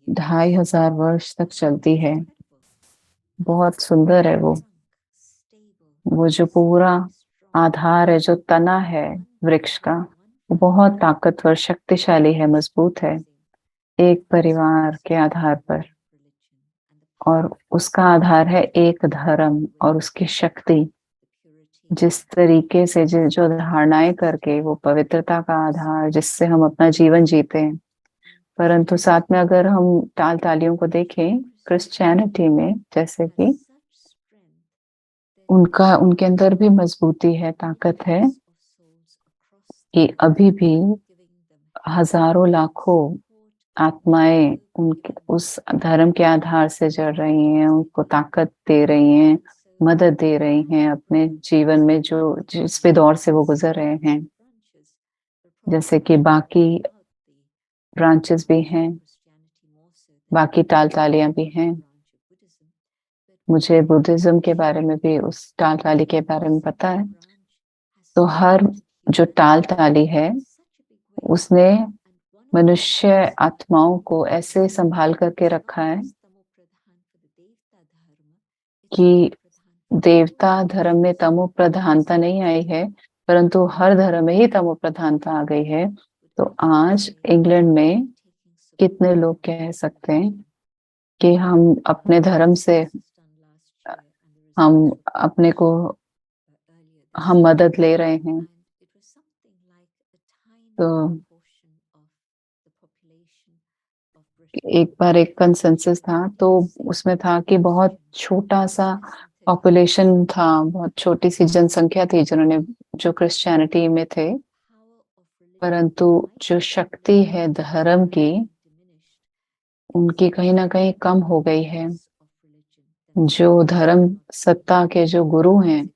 2500 वर्ष तक चलती है, बहुत सुंदर है वो जो पूरा आधार है, जो तना है वृक्ष का, वो बहुत ताकतवर, शक्तिशाली है, मजबूत है, एक परिवार के आधार पर। और उसका आधार है एक धर्म और उसकी शक्ति। जिस तरीके से जो धारणाएं करके, वो पवित्रता का आधार जिससे हम अपना जीवन जीते हैं। परंतु साथ में अगर हम ताल तालियों को देखें क्रिश्चियनिटी में, जैसे कि उनके अंदर भी मजबूती है, ताकत है, कि अभी भी हजारों लाखों आत्माएं उनके उस धर्म के आधार से जड़ रही हैं, उनको ताकत दे रही हैं, मदद दे रही हैं अपने जीवन में, जो जिस भी दौर से वो गुजर रहे हैं। जैसे कि बाकी ब्रांचेस भी हैं, बाकी टाल तालियां भी हैं। मुझे बुद्धिज्म के बारे में भी, उस टाल ताली के बारे में पता है। तो हर जो टाल ताली है, उसने मनुष्य आत्माओं को ऐसे संभाल करके रखा है कि देवता धर्म में तमो प्रधानता नहीं आई है, परंतु हर धर्म में ही तमो प्रधानता आ गई है। तो आज इंग्लैंड में कितने लोग कह सकते हैं कि हम अपने धर्म से, हम अपने को, हम मदद ले रहे हैं। तो एक बार एक कंसेंसस था, तो उसमें था कि बहुत छोटा सा पॉपुलेशन था, बहुत छोटी सी जनसंख्या थी जिन्होंने, जो क्रिश्चियनिटी में थे। परंतु जो शक्ति है धर्म की, उनकी कहीं ना कहीं कम हो गई है। जो धर्म सत्ता के जो गुरु हैं,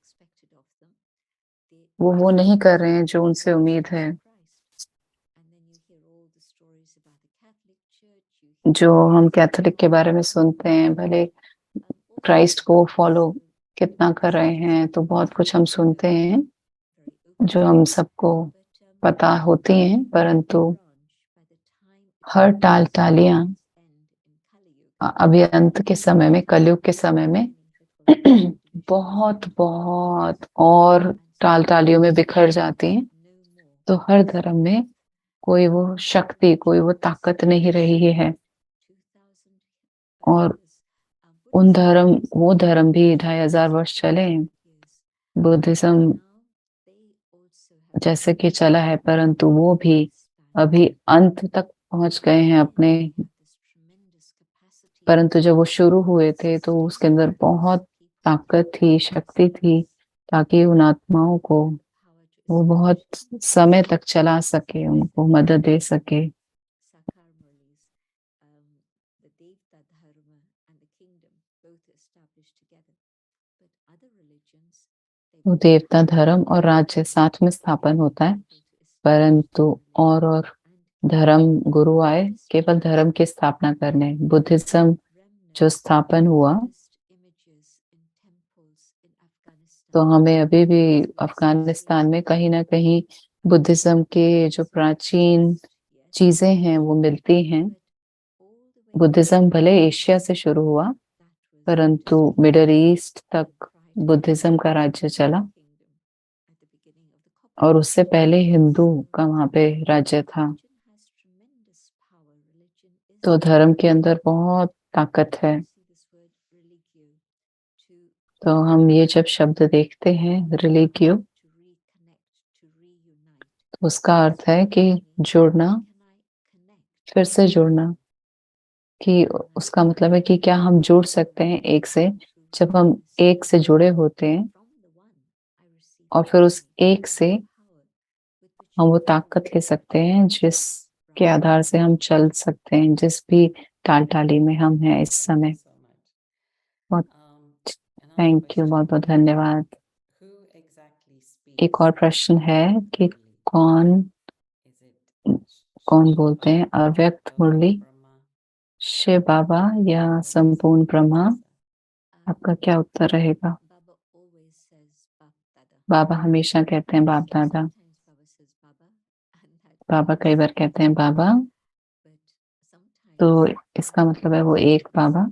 वो नहीं कर रहे हैं जो उनसे उम्मीद है। जो हम कैथोलिक के बारे में सुनते हैं, भले क्राइस्ट को फॉलो कितना कर रहे हैं, तो बहुत कुछ हम सुनते हैं जो हम सबको पता होती हैं, परंतु हर टाल टालियां अभी अंत के समय में, कलयुग के समय में बहुत बहुत और टाल टालियों में बिखर जाती हैं। तो हर धर्म में कोई वो शक्ति, कोई वो ताकत नहीं रही है। और वो धर्म भी 2500 वर्ष चले हैं। बुद्धिज्म जैसे कि चला है, परंतु वो भी अभी अंत तक पहुंच गए हैं अपने परंतु जब वो शुरू हुए थे तो उसके अंदर बहुत ताकत थी, शक्ति थी, ताकि उन आत्माओं को वो बहुत समय तक चला सके, उनको मदद दे सके। Sakar Murlis, the Devta Dharma and the kingdom both established together. But other religions, they वो would देवता धर्म और राज्य साथ में स्थापन होता है, परंतु और धर्म गुरु आए केवल धर्म की स्थापना करने। बुद्धिज्म जो स्थापन हुआ, तो हमें अभी भी अफगानिस्तान में कहीं ना कहीं बुद्धिज्म के जो प्राचीन चीजें हैं वो मिलती हैं। बुद्धिज्म भले एशिया से शुरू हुआ, परंतु मिडल ईस्ट तक बुद्धिज्म का राज्य चला, और उससे पहले हिंदू का वहां पे राज्य था। तो धर्म के अंदर बहुत ताकत है। तो हम ये जब शब्द देखते हैं रिलीगियो, तो उसका अर्थ है कि जुड़ना, फिर से जुड़ना, कि उसका मतलब है कि क्या हम जुड़ सकते हैं एक से। जब हम एक से जुड़े होते हैं और फिर उस एक से हम वो ताकत ले सकते हैं जिसके आधार से हम चल सकते हैं, जिस भी टाल टाली में हम हैं इस समय। बहुत थैंक यू, बहुत बहुत धन्यवाद। एक और प्रश्न है कि कौन कौन बोलते हैं अव्यक्त मुरली, शिव बाबा या संपूर्ण ब्रह्मा? आपका क्या उत्तर रहेगा? बाबा हमेशा कहते हैं बाप दादा। बाबा कई बार कहते हैं बाबा, तो इसका मतलब है वो एक बाबा।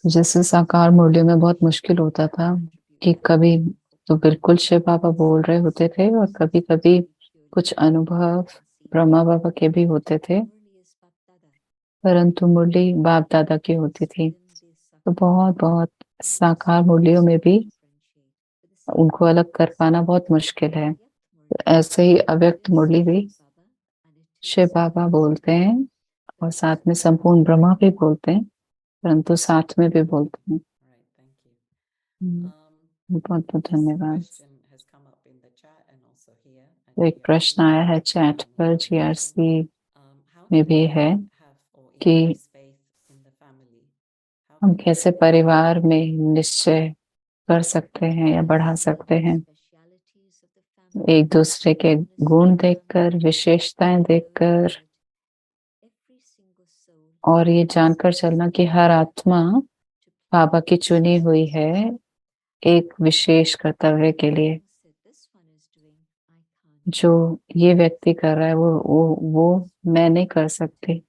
जैसे साकार मुरली में बहुत मुश्किल होता था कि कभी तो बिल्कुल शिव बाबा बोल रहे होते थे और कभी कभी कुछ अनुभव ब्रह्मा बाबा के भी होते थे, परंतु मुरली बाप दादा की होती थी। तो बहुत बहुत साकार मुरलियों में भी उनको अलग कर पाना बहुत मुश्किल है। ऐसे ही अव्यक्त मुरली भी शिव बाबा बोलते हैं और साथ में संपूर्ण ब्रह्मा भी बोलते हैं, परंतु साथ में भी बोलते हैं। बहुत बहुत धन्यवाद। तो एक प्रश्न आया है चैट पर, जीआरसी में भी है कि हम कैसे परिवार में निश्चय कर सकते हैं या बढ़ा सकते हैं, एक दूसरे के गुण देखकर, विशेषताएं देखकर, और ये जानकर चलना कि हर आत्मा बाबा की चुनी हुई है एक विशेष कर्तव्य के लिए। जो ये व्यक्ति कर रहा है वो मैं नहीं कर सकती,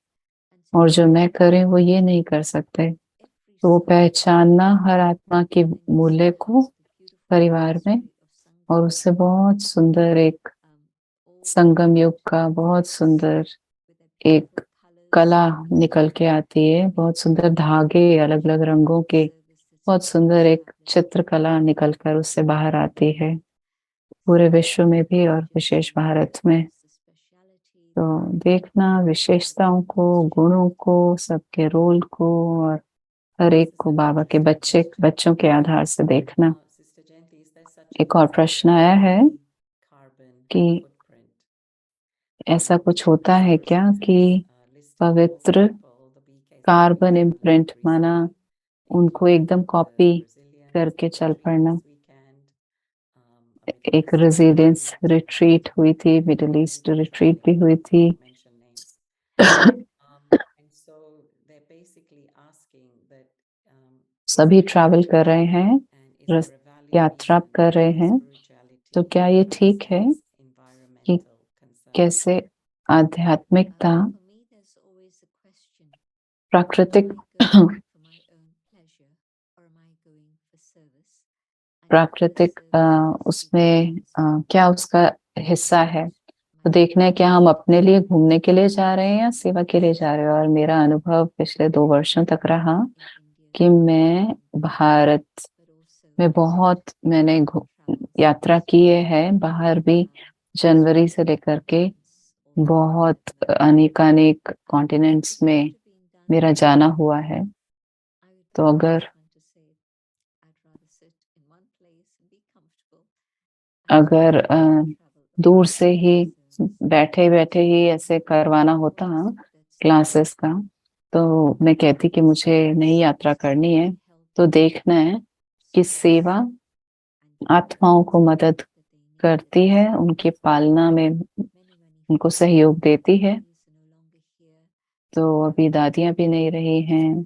और जो मैं करें वो ये नहीं कर सकते। तो वो पहचानना हर आत्मा के मूल्य को परिवार में, और उससे बहुत सुंदर एक संगम युग का बहुत सुंदर एक कला निकल के आती है। बहुत सुंदर धागे अलग अलग रंगों के, बहुत सुंदर एक चित्रकला निकल कर उससे बाहर आती है, पूरे विश्व में भी और विशेष भारत में। तो देखना विशेषताओं को, गुणों को, सबके रोल को, और हर एक को बाबा के बच्चों के आधार से देखना। एक और प्रश्न आया है कि ऐसा कुछ होता है क्या कि पवित्र कार्बन इम्प्रिंट, माना उनको एकदम कॉपी करके चल पड़ना। एक रेजिडेंस रिट्रीट हुई थी, मिडिल ईस्ट रिट्रीट भी हुई थी। सभी ट्रैवल कर रहे हैं, यात्रा कर रहे हैं, तो क्या ये ठीक है कि कैसे आध्यात्मिकता प्राकृतिक प्राकृतिक उसमें क्या उसका हिस्सा है? तो देखना है क्या हम अपने लिए घूमने के लिए जा रहे हैं या सेवा के लिए जा रहे हैं। और मेरा अनुभव पिछले 2 वर्षों तक रहा कि मैं भारत में बहुत मैंने यात्रा की है बाहर भी, जनवरी से लेकर के बहुत अनेकानेक कॉन्टिनेंट्स में मेरा जाना हुआ है। तो अगर दूर से ही बैठे बैठे ही ऐसे करवाना होता क्लासेस का, तो मैं कहती कि मुझे नई यात्रा करनी है। तो देखना है कि सेवा आत्माओं को मदद करती है, उनकी पालना में उनको सहयोग देती है। तो अभी दादियां भी नहीं रही हैं,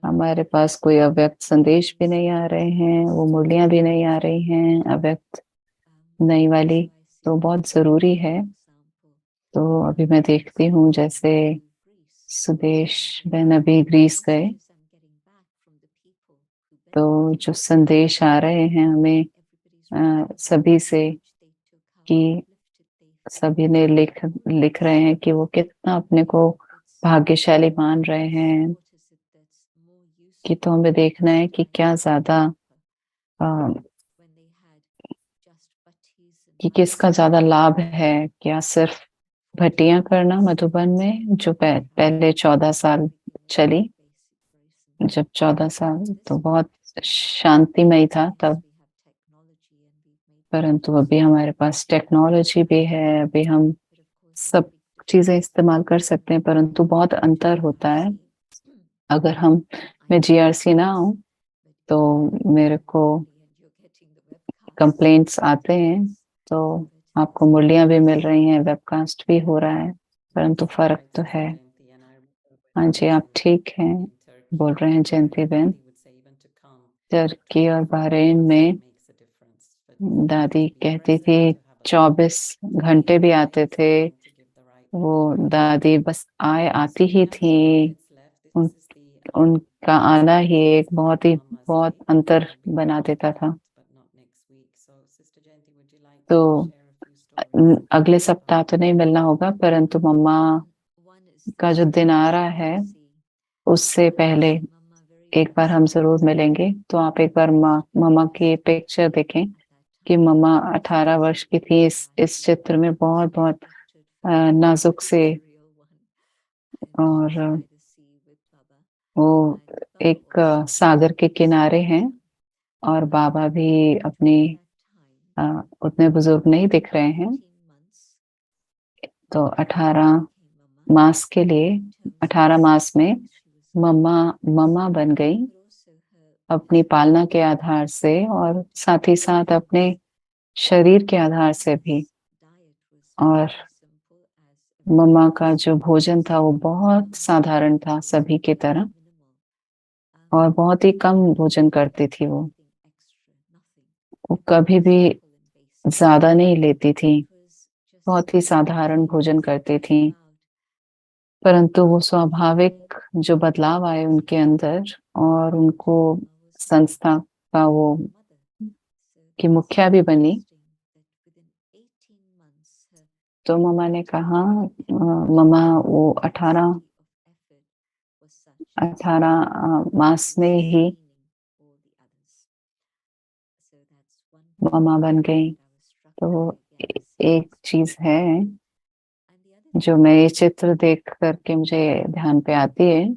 हमारे पास कोई अव्यक्त संदेश भी नहीं आ रहे हैं, वो मुरलियां भी नहीं आ रही हैं अव्यक्त नई वाली। तो बहुत जरूरी है। तो अभी मैं देखती हूँ जैसे सुदेश बहन अभी ग्रीस गए, तो जो संदेश आ रहे हैं हमें सभी से, कि सभी ने लिख रहे हैं कि वो कितना अपने को भाग्यशाली मान रहे हैं। कि तो हमें देखना है कि क्या ज्यादा अ, कि किसका ज्यादा लाभ है। क्या सिर्फ भट्टियां करना मधुबन में जो पहले 14 साल चली, जब 14 साल तो बहुत शांतिमय था तब, परंतु अभी हमारे पास टेक्नोलॉजी भी है, अभी हम सब चीजें इस्तेमाल कर सकते हैं, परंतु बहुत अंतर होता है। अगर मैं जीआरसी ना हूँ तो मेरे को कंप्लेंट्स आते हैं, तो आपको मुरलियां भी मिल रही हैं, वेबकास्ट भी हो रहा है, परंतु फर्क तो है। हाँ जी, आप ठीक हैं, बोल रहे हैं जयंती बहन। टर्की और बहरीन में दादी कहती थी 24 घंटे भी आते थे, वो दादी बस आती ही थी। उन, उनका आना ही एक बहुत अंतर बना देता था। तो अगले सप्ताह तो नहीं मिलना होगा, परंतु मम्मा का जो दिन आ रहा है उससे पहले एक बार हम जरूर मिलेंगे। तो आप एक बार मम्मा की पिक्चर देखें कि मम्मा 18 वर्ष की थी इस चित्र में, बहुत बहुत नाजुक से। और वो एक सागर के किनारे हैं, और बाबा भी अपनी उतने बुजुर्ग नहीं दिख रहे हैं। तो 18 मास के लिए, 18 मास में मम्मा मम्मा बन गई अपनी पालना के आधार से, और साथ ही साथ अपने शरीर के आधार से भी। और मम्मा का जो भोजन था वो बहुत साधारण था सभी की तरह, और बहुत ही कम भोजन करती थी वो कभी भी ज्यादा नहीं लेती थी, बहुत ही साधारण भोजन करती थी। परंतु वो स्वाभाविक जो बदलाव आए उनके अंदर, और उनको संस्था का वो की मुखिया भी बनी। तो मम्मा ने कहा, मम्मा वो 18 मास में ही मम्मा बन गई। तो एक चीज है जो मैं ये चित्र देख करके मुझे ध्यान पे आती है,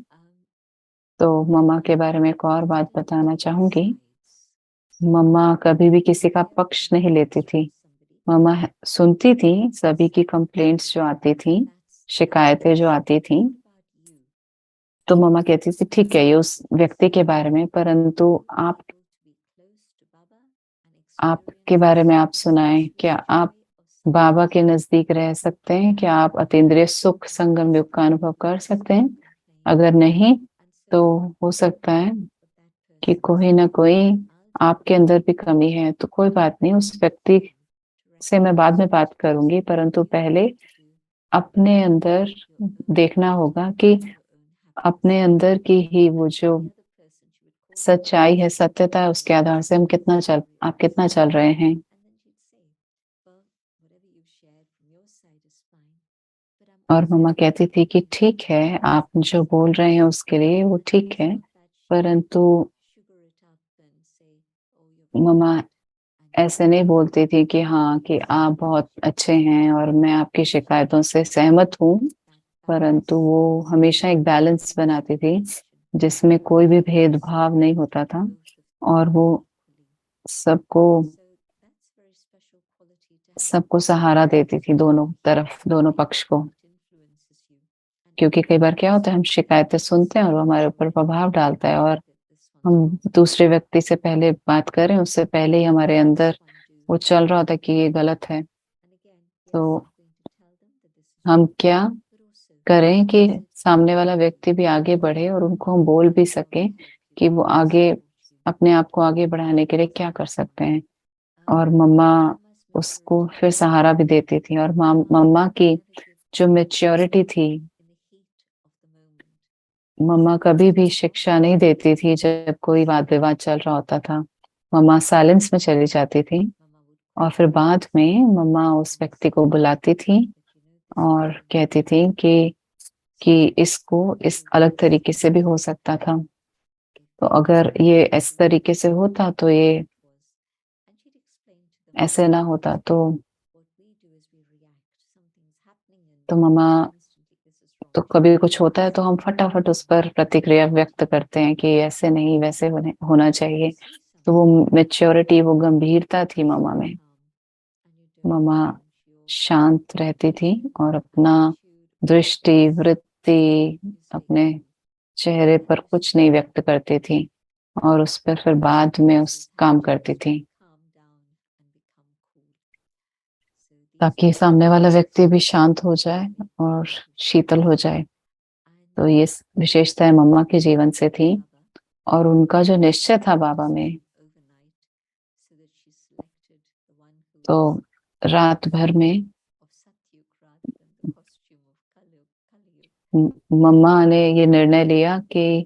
तो मम्मा के बारे में एक और बात बताना चाहूंगी। मम्मा कभी भी किसी का पक्ष नहीं लेती थी। मम्मा सुनती थी सभी की कंप्लेंट्स जो आती थी, शिकायतें जो आती थी। तो मम्मा कहती थी ठीक है ये उस व्यक्ति के बारे में, परंतु आपके बारे में आप सुनाएं, क्या आप बाबा के नजदीक रह सकते हैं? क्या आप अतीन्द्रिय सुख संगम युग का अनुभव कर सकते हैं? अगर नहीं, तो हो सकता है कि कोई ना कोई आपके अंदर भी कमी है। तो कोई बात नहीं, उस व्यक्ति से मैं बाद में बात करूंगी, परंतु पहले अपने अंदर देखना होगा कि अपने अंदर की ही वो जो सच्चाई है, सत्यता है, उसके आधार से आप कितना चल रहे हैं। और मम्मा कहती थी कि ठीक है आप जो बोल रहे हैं उसके लिए वो ठीक है, परंतु मम्मा ऐसे नहीं बोलती थी कि हाँ कि आप बहुत अच्छे हैं और मैं आपकी शिकायतों से सहमत हूँ, परंतु वो हमेशा एक बैलेंस बनाती थी जिसमें कोई भी भेदभाव नहीं होता था और वो सबको सबको सहारा देती थी, दोनों तरफ, दोनों पक्ष को। क्योंकि कई बार क्या होता है, हम शिकायतें सुनते हैं और वो हमारे ऊपर प्रभाव डालता है और हम दूसरे व्यक्ति से पहले बात करें उससे पहले ही हमारे अंदर वो चल रहा होता है कि ये गलत है। तो हम क्या करें कि सामने वाला व्यक्ति भी आगे बढ़े और उनको हम बोल भी सकें कि वो आगे अपने आप को आगे बढ़ाने के लिए क्या कर सकते हैं। और मम्मा उसको फिर सहारा भी देती थी और मम्मा की जो मेच्योरिटी थी, मम्मा कभी भी शिक्षा नहीं देती थी जब कोई वाद विवाद चल रहा होता था। मम्मा साइलेंस में चली जाती थी और फिर बाद में मम्मा उस व्यक्ति को बुलाती थी और कहती थी कि इसको इस अलग तरीके से भी हो सकता था। तो अगर ये इस तरीके से होता तो ये ऐसे ना होता। तो मम्मा तो कभी कुछ होता है तो हम फटाफट उस पर प्रतिक्रिया व्यक्त करते हैं कि ऐसे नहीं वैसे होना चाहिए। तो वो मेच्योरिटी, वो गंभीरता थी मम्मा में। मम्मा शांत रहती थी और अपना दृष्टि वृत्ति अपने चेहरे पर कुछ नहीं व्यक्त करती थी और उस पर फिर बाद में उस काम करती थी ताकि सामने वाला व्यक्ति भी शांत हो जाए और शीतल हो जाए। तो ये विशेषताएं मम्मा के जीवन से थी और उनका जो निश्चय था बाबा में, तो रात भर में मम्मा ने ये निर्णय लिया कि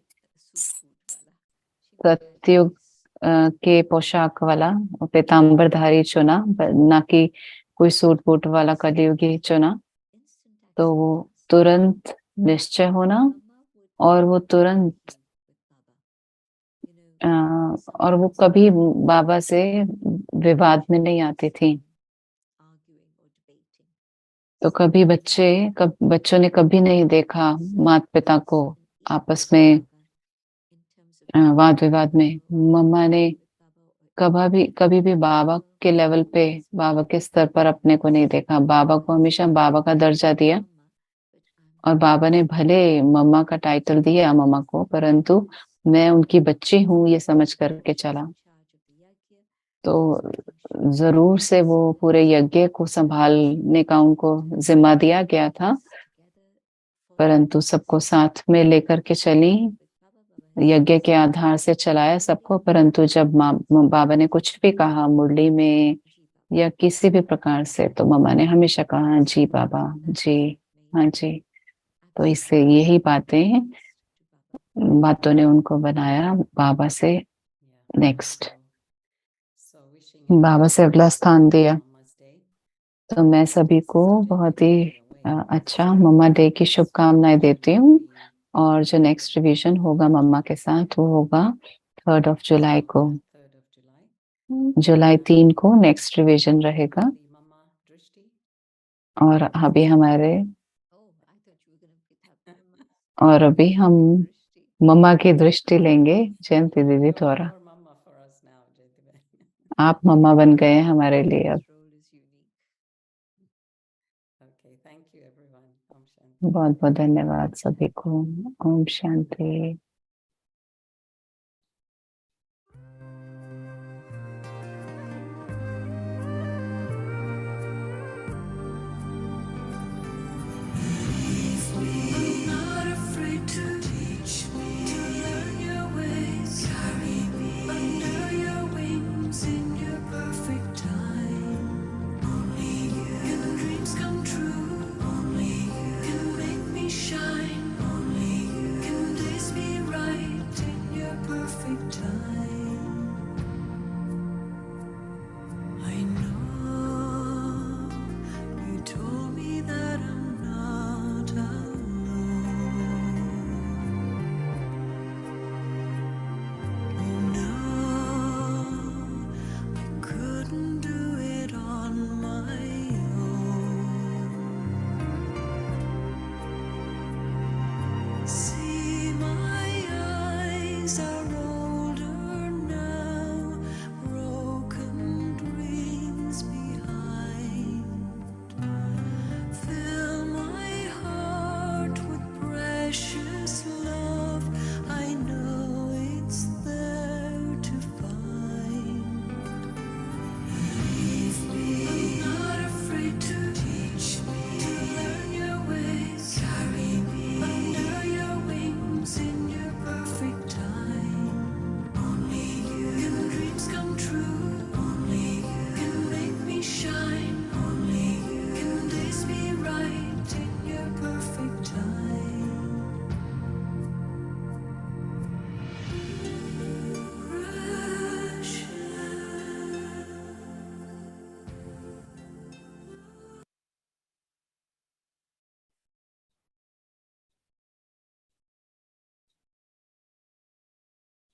सतयुग के पोशाक वाला पीताम्बरधारी चुना, ना कि कोई सूट बूट वाला कलयुगी चुना। तो वो तुरंत निश्चय होना और वो तुरंत और वो कभी बाबा से विवाद में नहीं आती थी। तो कभी बच्चों ने कभी नहीं देखा माता पिता को आपस में वाद विवाद में। मम्मा ने कभी भी बाबा के लेवल पे, बाबा के स्तर पर अपने को नहीं देखा। बाबा को हमेशा बाबा का दर्जा दिया और बाबा ने भले मम्मा का टाइटल दिया मम्मा को, परंतु मैं उनकी बच्ची हूँ ये समझ करके चला। तो जरूर से वो पूरे यज्ञ को संभालने का उनको जिम्मा दिया गया था, परंतु सबको साथ में लेकर के चली, यज्ञ के आधार से चलाया सबको। परंतु जब बाबा ने कुछ भी कहा मुरली में या किसी भी प्रकार से, तो मम्मा ने हमेशा कहा जी बाबा जी, हाँ जी। तो इससे यही बातों ने उनको बनाया बाबा से नेक्स्ट, बाबा से अगला स्थान दिया। तो मैं सभी को बहुत ही अच्छा मम्मा डे की शुभकामनाएं देती हूँ। और जो नेक्स्ट रिवीजन होगा मम्मा के साथ वो होगा 3 जुलाई को। जुलाई 3 को नेक्स्ट रिवीजन रहेगा। और अभी हमारे और अभी हम मम्मा की दृष्टि लेंगे जयंती दीदी द्वारा। आप मम्मा बन गए हैं हमारे लिए अब। बहुत बहुत धन्यवाद सभी को। ओम शांति।